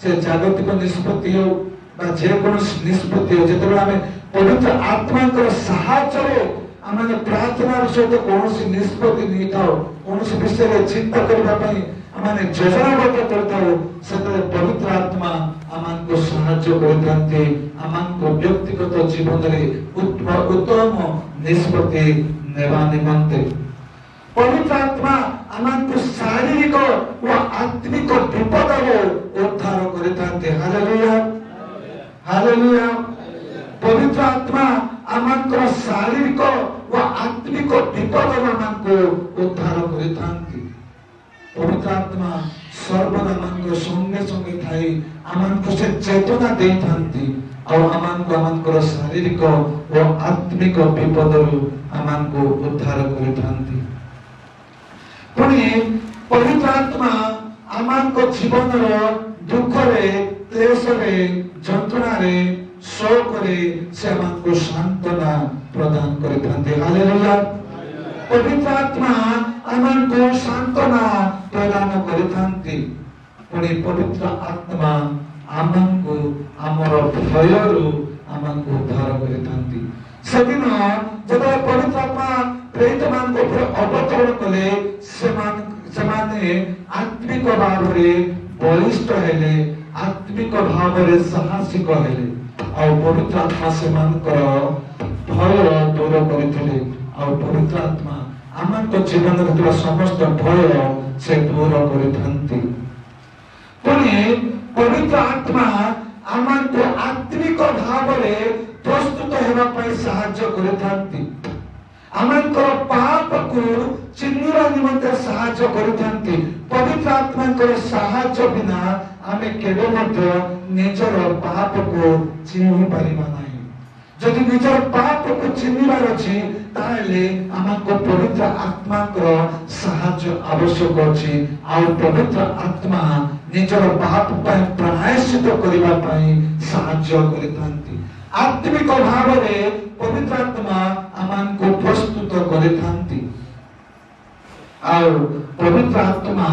ସେ ଜାଗତିକ ନିଷ୍ପତ୍ତି ହେଉ ବା ଯେକୌଣସି ନିଷ୍ପତ୍ତି ହେଉ, ଯେତେବେଳେ ଆମେ ପବିତ୍ର ଆତ୍ମାଙ୍କର ସାହାଯ୍ୟରେ ଆମେ ପ୍ରାର୍ଥନାର ସହିତ କୌଣସି ନିଷ୍ପତ୍ତି ନେଇଥାଉ, କୌଣସି ବିଷୟରେ ଚିନ୍ତା କରିବା ପାଇଁ ଆମେ ଯୋଜନାବଦ୍ଧ କରିଥାଉ, ସେତେବେଳେ ପବିତ୍ର ଆତ୍ମା ଆମକୁ ସାହାଯ୍ୟ କରିଥାନ୍ତି ଆମଙ୍କ ବ୍ୟକ୍ତିଗତ ଜୀବନରେ ଉତ୍ତମ ନିଷ୍ପତ୍ତି ନେବା ନିମନ୍ତେ। ପବିତ୍ର ଆତ୍ମା ଆମକୁ ଶାରୀରିକ ଓ ଆତ୍ମିକ ବିପଦରୁ ଉଦ୍ଧାର କରିଥାନ୍ତି। Hallelujah, hallelujah. ପବିତ୍ର ଆତ୍ମା ଆମଙ୍କର ଶାରୀରିକ ଓ ଆତ୍ମିକ ବିପଦରୁ ଆମକୁ ଉଦ୍ଧାର କରିଥାନ୍ତି। ପବିତ୍ର ଆତ୍ମା ସର୍ବଦା ଆମଙ୍କ ସଙ୍ଗେ ସଙ୍ଗେ ଥାଇ ଆମକୁ ସେ ଚେତନା ଦେଇଥାନ୍ତି ଆଉ ଆମଙ୍କର ଶାରୀରିକ ଓ ଆତ୍ମିକ ବିପଦରୁ ଆମକୁ ଉଦ୍ଧାର କରିଥାନ୍ତି। ପୁଣି ପବିତ୍ର ଆତ୍ମା ଆମଙ୍କ ଜୀବନର ଦୁଃଖରେ, କ୍ଲେଶରେ, ଯନ୍ତ୍ରଣାରେ, ଶୋକରେ ସେ ଆମକୁ ସାନ୍ତ୍ୱନା ପ୍ରଦାନ କରିଥାନ୍ତି। ହାଲେଲୁୟା। ପବିତ୍ର ଆତ୍ମା ଆମକୁ ସାନ୍ତ୍ୱନା ପ୍ରଦାନ କରିଥାନ୍ତି। ପୁଣି ପବିତ୍ର ଆତ୍ମା ଆମକୁ ଆମର ଭୟରୁ ଆମକୁ ଉଦ୍ଧାର କରିଥାନ୍ତି। ସେଦିନ ଯେତେବେଳେ ପବିତ୍ର ଆତ୍ମା ପ୍ରେରିତମାନଙ୍କ ଉପରେ ଅବତରଣ କଲେ, ସେମାନେ ଆତ୍ମିକ ଭାବରେ ବଳିଷ୍ଠ ହେଲେ आत्मिक भाव रे साहसिक हेले आ पवित्र आत्मा से मानकर भय दूर करथिले आ पवित्र आत्मा आमक जीवन रे समस्त भय से दूर करथंती। पुणी पवित्र आत्मा आमक आत्मिक भाव रे प्रस्तुत हेबा पई सहाय्य करथंती। आमकर पाप को चिन्हरा निमंते सहाय्य करथंती। पवित्र आत्मा कर सहाय्य बिना आमे केबे मध्य निजर पाप को चिन्हि परिबा नाही। जदि निजर पाप को चिन्हिबार अछि ताले आमको पवित्र आत्मा को सहाय्य आवश्यक अछि। आ पवित्र आत्मा निजर पाप पर प्रायश्चित करिबा पई सहाय्य करथंती। आत्मिक भाव रे पवित्र आत्मा आमको प्रस्तुत करथंती। और पवित्र आत्मा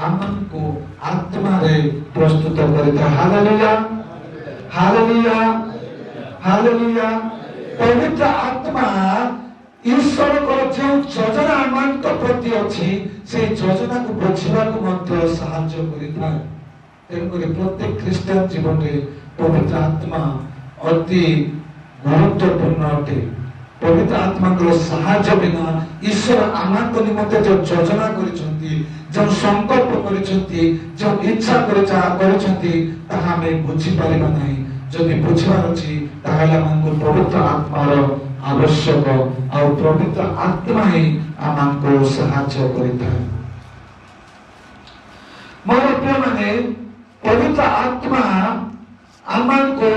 आमको आत्मा रे प्रस्तुत करता। Hallelujah hallelujah hallelujah. पवित्र आत्मा ईश्वर को जो योजना आमक प्रति अछि से योजना को बुझिबा को मध्य सहाय्य करिता। तेणुकरी प्रत्येक ख्रीष्टान जीवन रे पवित्र आत्मा अति गुरुत्वपूर्ण अटे। पवित्र आत्मा को सहाय्य बिना ईश्वर आमक निमंते जो योजना करिसंती, जो संकल्प करिसंती, जो इच्छा करिसंती ताहा हमें बुझी परिबा नाही। जदि बुझिबार अछि ताहाले हमको पवित्र आत्मार आवश्यक और पवित्र आत्मा ही हमको सहाय्य करिता। मोर प्रिय माने पवित्र आत्मा हमको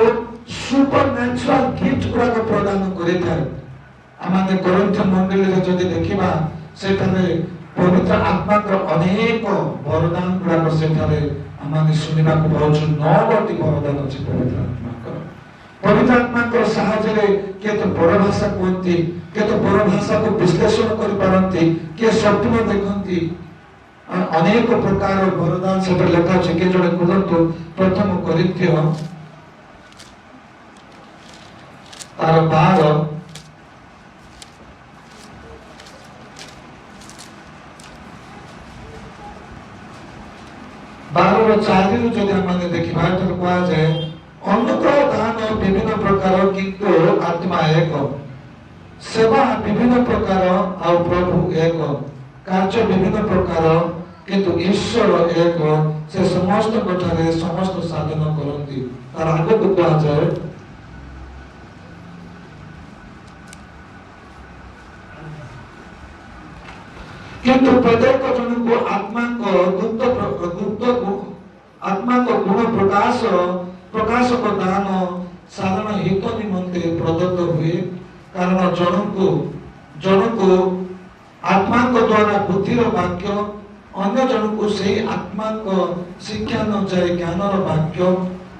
सुपरनैचुरल गिफ्ट गुड़ा को प्रदान करिता। आमाने कोरिन्थ मंडली रे जदि देखिबा सेठारे पवित्र आत्मा को अनेक वरदान गुड़ा को सेठारे आमाने सुनिबा को पाउछु। 9टी वरदान अछि पवित्र आत्मा को। पवित्र आत्मा को सहाय्य रे के तो परभाषा कहती, के तो परभाषा को विश्लेषण करि पारंती, के स्वप्न देखंती। अनेक प्रकार वरदान सेठ लेखा अछि। के जणे खुलंतु प्रथम कोरिन्थ तार 12 जदि हमने देखिबा तो कहा जाए अनुग्रह दान विभिन्न प्रकार किंतु आत्मा एक, सेवा विभिन्न प्रकार और प्रभु एक, कार्य विभिन्न प्रकार किंतु ईश्वर एक, से समस्त गठारे समस्त साधन करंती। तार आगे को कहा जाए किंतु प्रत्येक जन को आत्मा को गुण प्रकाश को दान साधारण हित निमंते प्रदत्त हुए। कारण जन को आत्मा को द्वारा बुद्धिर वाक्य, अन्य जन को से आत्मा को शिक्षा न जाए ज्ञानर वाक्य,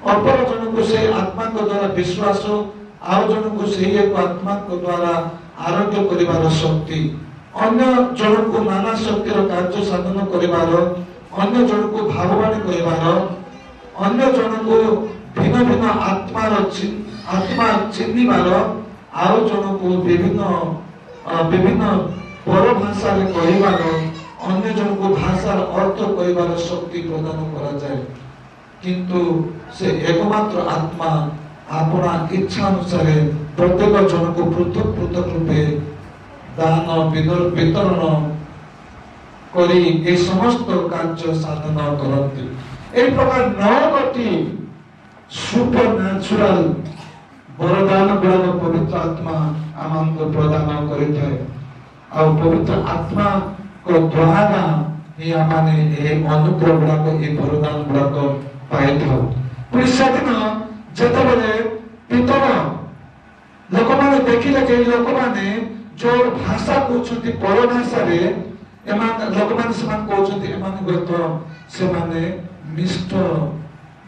अपर जन को से आत्मा को द्वारा विश्वास, आउ जन को से एक आत्मा को द्वारा आरोग्य करिवार शक्ति, अन्य जन को नाना शक्तिर कार्य साधन करिवार, अन्य जन को भाववाणी करिवार, अन्य जन को भिन्न भिन्न आत्मा चिन्हिबार, आउ जन को विभिन्न पर भाषा रे कहिबार, अन्य जन को भाषार अर्थ कहिबार शक्ति प्रदान करा जाए। किंतु से एकमात्र आत्मा अपना इच्छा अनुसार प्रत्येक जन को पृथक पृथक रूपे दान वितरण करी ए समस्त कार्य साधन करती। ए प्रकार 9टी सुपरनैचुरल वरदान गुड़ा पवित्र आत्मा आमको प्रदान करिଥାଏ। आ पवित्र आत्मा को द्वारा ही आमाने ए अनुग्रह गुड़ा को ए वरदान गुड़ा को पाई थाउ। पुलिस दिन जते बेले पितर लोक माने देखिले के लोक माने जो भाषा कहउछंती पर भाषा रे एमान लोक माने समान कहउछंती एमान गतो से माने मिष्ट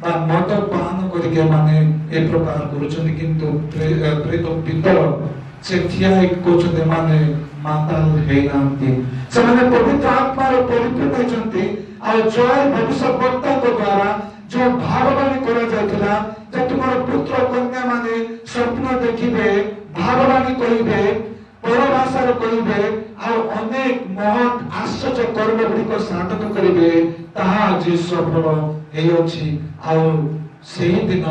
बा मद पान करके माने ए प्रकार करूछंती। किंतु प्रेत पितर से थिया एक कहउछंती माने माताल हेनांती से माने पवित्र आत्मा रे परिपूर्ण होचंती। आ जय भविष्यवक्ता को द्वारा जो भाववाणी करा जायतिला जे तुमर पुत्र कन्या माने स्वप्न देखिबे, भाववाणी कहिबे, ପରଭାଷାରେ କହିବେ ଆଉ ଅନେକ ମହତ୍ ଆଶ୍ଚର୍ଯ୍ୟ କର୍ମ ଗୁଡ଼ିକ ସାଧନ କରିବେ, ତାହା ଆଜି ସଫଳ ହେଇଅଛି। ଆଉ ସେହିଦିନ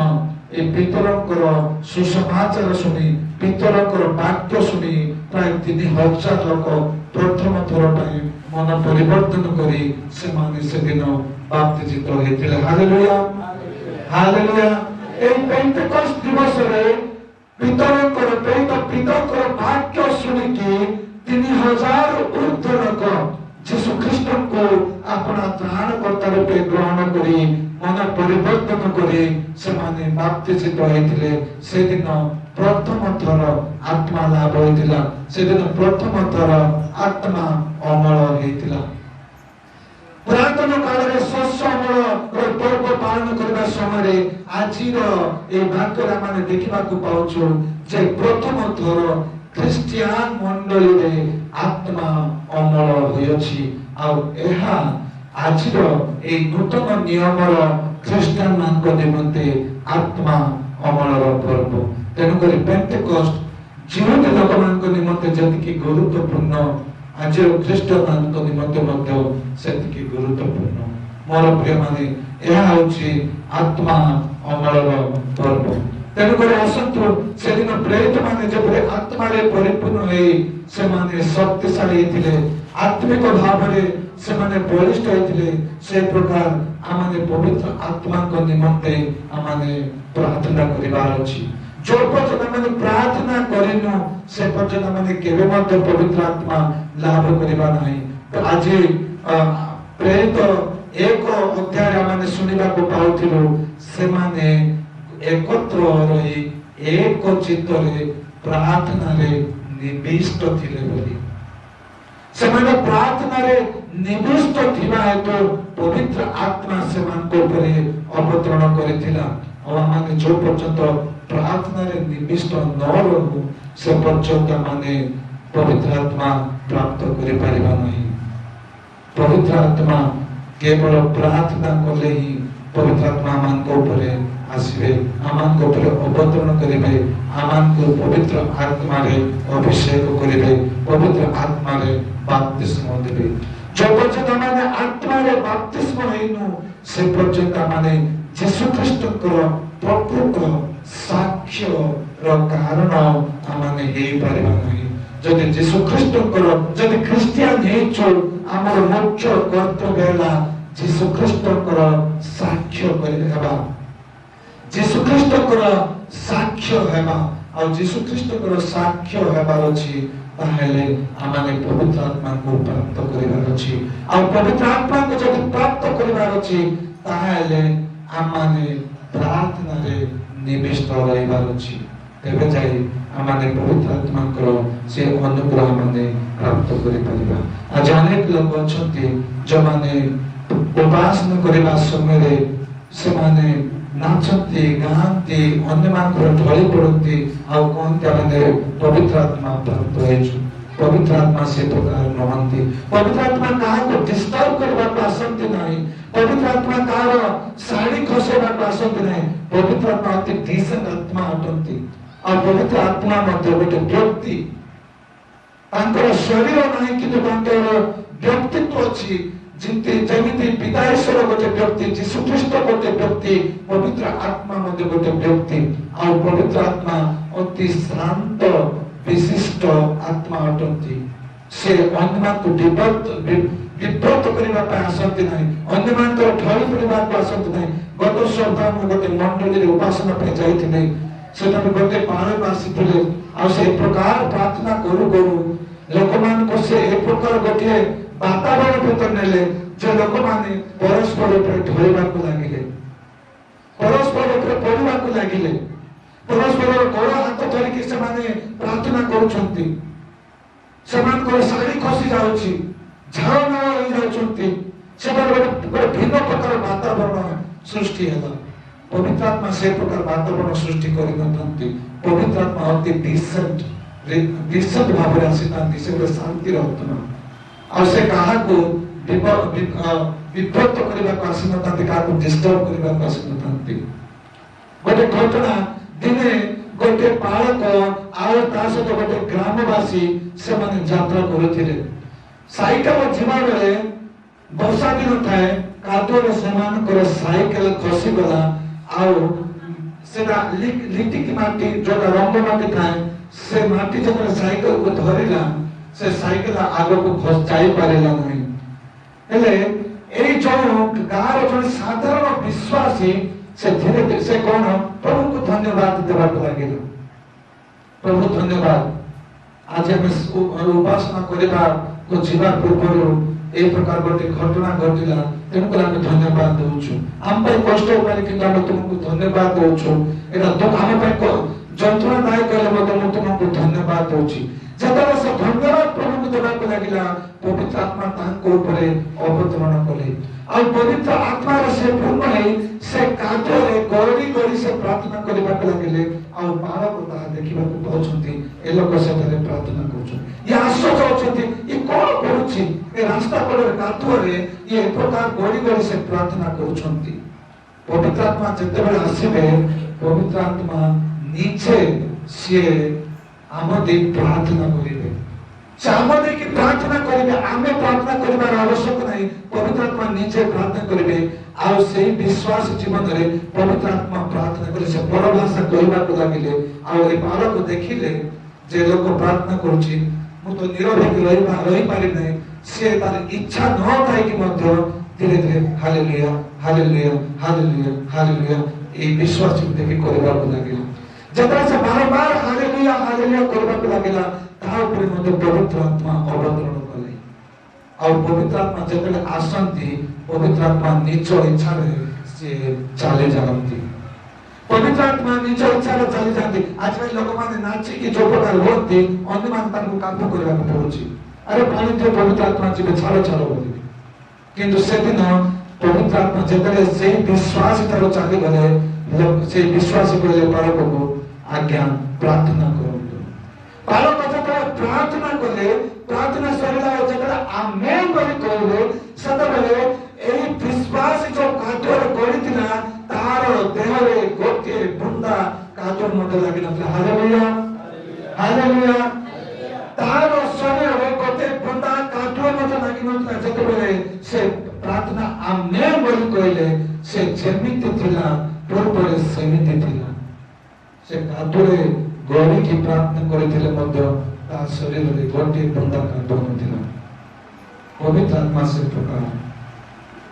ଏ ପିତରଙ୍କର ସୁସମାଚାର ଶୁଣି, ପିତରଙ୍କର ବାକ୍ୟ ଶୁଣି ପ୍ରାୟ 3000 ଲୋକ ପ୍ରଥମ ଥର ପାଇଁ ମନ ପରିବର୍ତ୍ତନ କରି ସେମାନେ ସେଦିନ ବାପ୍ତିଜିତ ହୋଇଥିଲେ। Hallelujah, hallelujah. এই পেন্টেকস্ট দিবসরে পিতরଙ୍କର ପିତାଙ୍କର ବାକ୍ୟ ଶୁଣିକି 3000 ଊର୍ଦ୍ଧ୍ୱ ଲୋକ ଯୀଶୁ ଖ୍ରୀଷ୍ଟଙ୍କୁ ଆପଣା ତ୍ରାଣକର୍ତ୍ତା ରୂପେ ଗ୍ରହଣ କରି ମନ ପରିବର୍ତ୍ତନ କରି ସେମାନେ ବାପ୍ତିଜିତ ହୋଇଥିଲେ। ସେଦିନ ପ୍ରଥମ ଥର ଆତ୍ମା ଲାଭ ହୋଇଥିଲା, ସେଦିନ ପ୍ରଥମ ଥର ଆତ୍ମା ଅମଳ ହେଇଥିଲା। ପୁରାତନ କାଳରେ ଶସ୍ୟ ଅମଳର ପର୍ବ ପାଳନ କରିବା ସମୟରେ ଆଜିର এই ବାକ୍ୟରେ ଆମେ ଦେଖିବାକୁ ପାଉଛୁ ଯେ ପ୍ରଥମ ଥର ଖ୍ରୀଷ୍ଟିଆନ ମଣ୍ଡଳୀରେ ଆତ୍ମା ଅମଳ ହୋଇଅଛି। ଆଉ ଏହା ଆଜିର এই ନୂତନ ନିୟମର ଖ୍ରୀଷ୍ଟିଆନ ମାନଙ୍କ ନିମନ୍ତେ ଆତ୍ମା ଅମଳର ପର୍ବ। ତେଣୁକରି ପେଣ୍ଟେକୋଷ୍ଟ ଜିହୁଦୀ ଲୋକମାନଙ୍କ ନିମନ୍ତେ ଯେତିକି ଗୁରୁତ୍ୱପୂର୍ଣ୍ଣ, ଆଜିର ଖ୍ରୀଷ୍ଟମାନଙ୍କ ନିମନ୍ତେ ମଧ୍ୟ ସେତିକି ଗୁରୁତ୍ୱପୂର୍ଣ୍ଣ। ମୋର ପ୍ରିୟମାନେ, ଏହା ହେଉଛି ଆତ୍ମା ଅମଳର ପର୍ବ। ତେଣୁକରି ଆସନ୍ତୁ, ସେଦିନ ପ୍ରେରିତ ମାନେ ଯେପରି ଆତ୍ମାରେ ପରିପୂର୍ଣ୍ଣ ହୋଇ ସେମାନେ ଶକ୍ତିଶାଳୀ ହେଇଥିଲେ, ଆତ୍ମିକ ଭାବରେ ସେମାନେ ବଳିଷ୍ଠ ହେଇଥିଲେ, ସେ ପ୍ରକାର ଆମେ ପବିତ୍ର ଆତ୍ମାଙ୍କ ନିମନ୍ତେ ଆମେ ପ୍ରାର୍ଥନା କରିବାର ଅଛି। ଯୋଉ ପର୍ଯ୍ୟନ୍ତ ଆମେ ପ୍ରାର୍ଥନା କରିନୁ ସେ ପର୍ଯ୍ୟନ୍ତ ଆମେ କେବେ ମଧ୍ୟ ପବିତ୍ର ଆତ୍ମା ଲାଭ କରିବା ନାହିଁ। ତ ଆଜି ପ୍ରେରିତ 1 ଅଧ୍ୟାୟରେ ଆମେ ଶୁଣିବାକୁ ପାଉଥିଲୁ, ସେମାନେ একত্র রহি এক চিত্তরে প্রার্থনারে নিবিষ্ট ଥିଲେ ବୋଲି। ସେମାନେ ପ୍ରାର୍ଥନାରେ ନିବିଷ୍ଟ ଥିବା ହେତୁ ପବିତ୍ର ଆତ୍ମା ସେମାନଙ୍କ ଉପରେ ଅବତରଣ କରିଥିଲା। ଆଉ ଆମେ ଯୋଉ ପର୍ଯ୍ୟନ୍ତ ପ୍ରାର୍ଥନାରେ ନିବିଷ୍ଟ ନ ରହୁ ସେ ପର୍ଯ୍ୟନ୍ତ ଆମେ ପବିତ୍ର ଆତ୍ମା ପ୍ରାପ୍ତ କରିପାରିବା ନାହିଁ। ପବିତ୍ର ଆତ୍ମା କେବଳ ପ୍ରାର୍ଥନା କଲେ ହିଁ ପବିତ୍ର ଆତ୍ମା ଆମଙ୍କ ଉପରେ ଆସିବେ, ଆମଙ୍କ ଉପରେ ଅବତରଣ କରିବେ, ଆମକୁ ପବିତ୍ର ଆତ୍ମାରେ ଅଭିଷେକ କରିବେ, ପବିତ୍ର ଆତ୍ମାରେ ବାପ୍ତିସ୍ମ ଦେବେ। ଯୋଉ ପର୍ଯ୍ୟନ୍ତ ଆମେ ଆତ୍ମାରେ ବାପ୍ତିସ୍ମ ହେଇନୁ ସେ ପର୍ଯ୍ୟନ୍ତ ଆମେ ଯୀଶୁ ଖ୍ରୀଷ୍ଟଙ୍କର ପ୍ରକୃତ ସାକ୍ଷ୍ୟର କାରଣ ଆମେ ହେଇପାରିବା ନାହିଁ। ଯଦି ଯୀଶୁ ଖ୍ରୀଷ୍ଟଙ୍କର ଯଦି ଖ୍ରୀଷ୍ଟିଆନ ହେଇଛୁ, ଆମର ମୁଖ୍ୟ କର୍ତ୍ତବ୍ୟ ହେଲା ଯୀଶୁ ଖ୍ରୀଷ୍ଟଙ୍କର ସାକ୍ଷ୍ୟ ହେବା, ଯୀଶୁ ଖ୍ରୀଷ୍ଟଙ୍କର ସାକ୍ଷ୍ୟ ହେବା। ଆଉ ଯୀଶୁ ଖ୍ରୀଷ୍ଟଙ୍କର ସାକ୍ଷ୍ୟ ହେବାର ଅଛି, ତାହେଲେ ଆମେ ପବିତ୍ର ଆତ୍ମାକୁ ପ୍ରାପ୍ତ କରିବାର ଅଛି। ଆଉ ପବିତ୍ର ଆତ୍ମାକୁ ଯଦି ପ୍ରାପ୍ତ କରିବାର ଅଛି ତାହେଲେ ଆମେ ପ୍ରାର୍ଥନାରେ ନିବିଷ୍ଟ ରହିବାର ଅଛି। ତେବେ ଯାଇ ଆମେ ପବିତ୍ର ଆତ୍ମାଙ୍କର ସେ ଅନୁଗ୍ରହ ଆମେ ପ୍ରାପ୍ତ କରିପାରିବା। ଆଜି ଅନେକ ଲୋକ ଅଛନ୍ତି ଯେଉଁମାନେ ଉପାସନ କରିବା ସମୟରେ ସେମାନେ ନାଚନ୍ତି, ଗାଆନ୍ତି, ଅନ୍ୟମାନଙ୍କର ଢଳି ପଡନ୍ତି, ଆଉ କହନ୍ତି ଆମେ ପବିତ୍ର ଆତ୍ମା ପ୍ରାପ୍ତ ହେଇଛୁ। ପବିତ୍ର ଆତ୍ମା ସେ ପ୍ରକାର ନୁହନ୍ତି। ପବିତ୍ର ଆତ୍ମା କାହାକୁ ଡିଷ୍ଟର୍ବ କରିବାକୁ ଆସନ୍ତି ନାହିଁ, ପବିତ୍ର ଆତ୍ମା କାହାର ଶାଢୀ ଖସେଇବାକୁ ଆସନ୍ତି ନାହିଁ। ପବିତ୍ର ଆତ୍ମା ଅତି ଡିସେଣ୍ଟ ଆତ୍ମା ଅଟନ୍ତି। ଆଉ ପବିତ୍ର ଆତ୍ମା ମଧ୍ୟ ଗୋଟେ ବ୍ୟକ୍ତି, ତାଙ୍କର ଶରୀର ନାହିଁ କିନ୍ତୁ ତାଙ୍କର ବ୍ୟକ୍ତିତ୍ୱ ଅଛି। ଯେମିତି ପିତା ଈଶ୍ୱର ଗୋଟେ ବ୍ୟକ୍ତି, ଯୀଶୁ ଖ୍ରୀଷ୍ଟ ଗୋଟେ ବ୍ୟକ୍ତି, ପବିତ୍ର ଆତ୍ମା ମଧ୍ୟ ଗୋଟେ ବ୍ୟକ୍ତି। ଆଉ ପବିତ୍ର ଆତ୍ମା ଅତି ଶାନ୍ତ ବିଶିଷ୍ଟ ଆତ୍ମା ଅଟନ୍ତି। ସେ ଅନ୍ୟମାନଙ୍କୁ ବିବ୍ରତ କରିବା ପାଇଁ ଆସନ୍ତି ନାହିଁ, ଅନ୍ୟମାନଙ୍କର ଢଳି ପଡ଼ିବାକୁ ଆସନ୍ତି ନାହିଁ। ଗତ ସପ୍ତାହ ମୁଁ ଗୋଟେ ମଣ୍ଡଳୀରେ ଉପାସନା ପାଇଁ ଯାଇଥିଲି, ସେଠାରେ ଗୋଟେ ପାଳକ ଆସିଥିଲେ। ଆଉ ସେ ପ୍ରକାର ପ୍ରାର୍ଥନା କରୁ କରୁ ଲୋକମାନଙ୍କୁ ସେ ଏ ପ୍ରକାର ଗୋଟିଏ ବାତାବରଣ ଭିତରେ ନେଲେ ଯେ ଲୋକମାନେ ପରସ୍ପର ଉପରେ ଢଳିବାକୁ ଲାଗିଲେ, ପରସ୍ପର ଉପରେ ପଡ଼ିବାକୁ ଲାଗିଲେ, ପରସ୍ପରର ଗୋଡ଼ ହାତ ଧରିକି ସେମାନେ ପ୍ରାର୍ଥନା କରୁଛନ୍ତି, ସେମାନଙ୍କର ଶାଢ଼ୀ ଖସି ଯାଉଛି, ଝାଳ ନାଳ ହେଇଯାଉଛନ୍ତି। ସେଠାରେ ଗୋଟେ ଭିନ୍ନ ପ୍ରକାର ବାତାବରଣ ସୃଷ୍ଟି ହେଲା। ପବିତ୍ର ଆତ୍ମା ସେ ପ୍ରକାର ବାତାବରଣ ସୃଷ୍ଟି କରିନଥାନ୍ତି। ପବିତ୍ର ଆତ୍ମା ଅତି ଡିସେଣ୍ଟ ଭାବରେ ଆସିଥାନ୍ତି। ସେ ଗୋଟେ ଶାନ୍ତିର ଆତ୍ମା। ଆଉ ସେ କାହାକୁ ବିବ୍ରତ କରିବାକୁ ଆସିନଥାନ୍ତି, କାହାକୁ ଡିଷ୍ଟର୍ବ କରିବାକୁ ଆସିନଥାନ୍ତି। ଗୋଟେ ଘଟଣା, ଦିନେ गोटे बालक आउ ता सहित गोटे ग्रामवासी से माने यात्रा करुथिले साइकेल जीवा बेले वर्षा दिन थाए कादुरे सेमानकर साइकेल खसी गला आउ सेटा लिट्टी की माटी जो रंग माटी थाए से माटी जब साइकेल को धरिला से साइकेल आगो को खस जाई पारेला नहीं हेले ए जो गार जो साधारण विश्वासी से धीरे धीरे से कौन प्रभु को धन्यवाद देवा लागिल प्रभु धन्यवाद आज हम उपासना करबा को जीवा पूर्व ए प्रकार गोटे घटना घटिला तेणुकर आम धन्यवाद दउछु आम पर कष्ट उपाय कि आम तुमको धन्यवाद दउछु एटा दुख आम पर जंत्रणा दायक कले मत तुमको धन्यवाद दउछि जतरा से धन्यवाद प्रभु को देबा को लागिला पवित्र आत्मा तांको ऊपर अवतरण कले और पवित्र आत्मा से पूर्ण है से काजरे गौरी गौरी से प्रार्थना करबा को लागिले और बालक ता देखिबा को पहुचंती ए लोक सेतरे प्रार्थना करछन ये आश्चर्य होचंती ये कोन करूछि ए रास्ता पर कातुरे ये प्रकार गौरी गौरी से प्रार्थना करछंती पवित्र आत्मा जते बेले आसीबे पवित्र आत्मा नीचे से आमदे प्रार्थना करिवे चामदे की प्रार्थना करिवे आमे प्रार्थना करिबार आवश्यक नहीं पवित्र आत्मा नीचे प्रार्थना करिवे आ से विश्वास जीवन रे पवित्र आत्मा प्रार्थना करे से परभाषा कहबा को लागिले आ ए बालक देखिले जे लोक प्रार्थना करूची मु तो निरभय रही पारि नहीं से तार इच्छा न थाई कि मध्य धीरे धीरे हालेलुया हालेलुया हालेलुया हालेलुया ए विश्वास देखि करबा को लागिले जतरा से बार-बार हालेलुया हालेलुया करबा को लागिला ता ऊपर मते पवित्र आत्मा अवतरण कले और पवित्र आत्मा जतले आसंती पवित्र आत्मा निज इच्छा रे से चले जाती पवित्र आत्मा निज इच्छा रे चले जाती आज भाई लोक माने नाची कि जो प्रकार होती अन्य मान तांको काम करबा को पड़ुची अरे पानी तो पवित्र आत्मा जी छाड़ो छाड़ो बोली किंतु से दिन पवित्र आत्मा जतले से विश्वास तारो चली गले से विश्वास करले बालक को आज्ञा प्रार्थना करंतु बालक जब प्रार्थना कले प्रार्थना सरिला जतरा आमेन बोली कहले सदबले एही विश्वास जो काटोर करितिना तार देहरे गोटे बुंदा काटोर मते लागिला हालेलुया हालेलुया तार शरीर गोटे बुंदा काटोर मते लागिनतला जतबले से प्रार्थना आमेन बोली कहले से जेमिति थिला पूर्वरे सेमिति थिला से काटोरे गौरी की प्रार्थना करिथिले मध्य ता शरीर रे गोटे बुंदा काटोर नथिला पवित्र आत्मा से प्रकार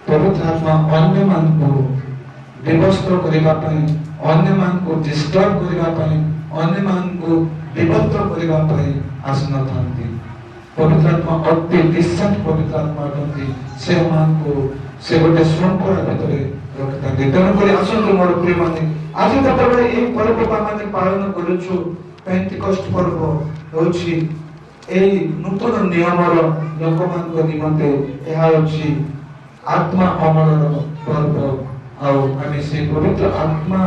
पवित्र आत्मा अन्य मान को विवस्त्र करिबा पई अन्य मान को डिस्टर्ब करिबा पई अन्य मान को विवस्त्र करिबा पई आसन थांती पवित्र आत्मा अति डिसेंट पवित्र आत्मा होती से मान को से गोटे श्रृंखला भितर रखता तेणु कर आसंतु मोर प्रिय माने आज जतबे ए पर्व माने पालन करूछु पेंटिकस्ट पर्व होछि ए नूतन नियमर लोकमान को निमंते एहा होछि आत्मा अमलर पर्व आउ आमे से पवित्र आत्मा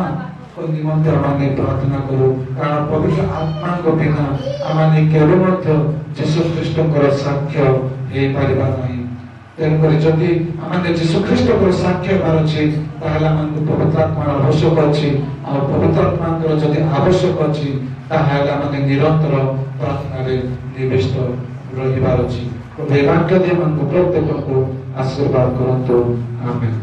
को निमंते आमे प्रार्थना करू कारण पवित्र आत्मा को बिना आमे केवल मध्य यीशु ख्रीष्ट को साक्ष्य हे परिबा नाही तेणु कर जदि आमे यीशु ख्रीष्ट को साक्ष्य बारछि ताहला हमको पवित्र आत्मा आवश्यक अछि और पवित्र आत्मा को जदि आवश्यक अछि ताहला आमे निरंतर प्रार्थना रे निविष्ट रहिबार अछि तो वाक्य दे हमको प्रत्येक को आशीर्वाद करंतु amen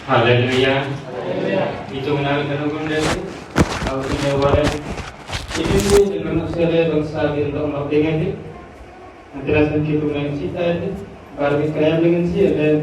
hallelujah itu menangkan hukum dari aku menjawabnya ini manusia dari bangsa di dalam dengan ini nanti rasa kita mengenai cita ini baru kalian dengan sih dan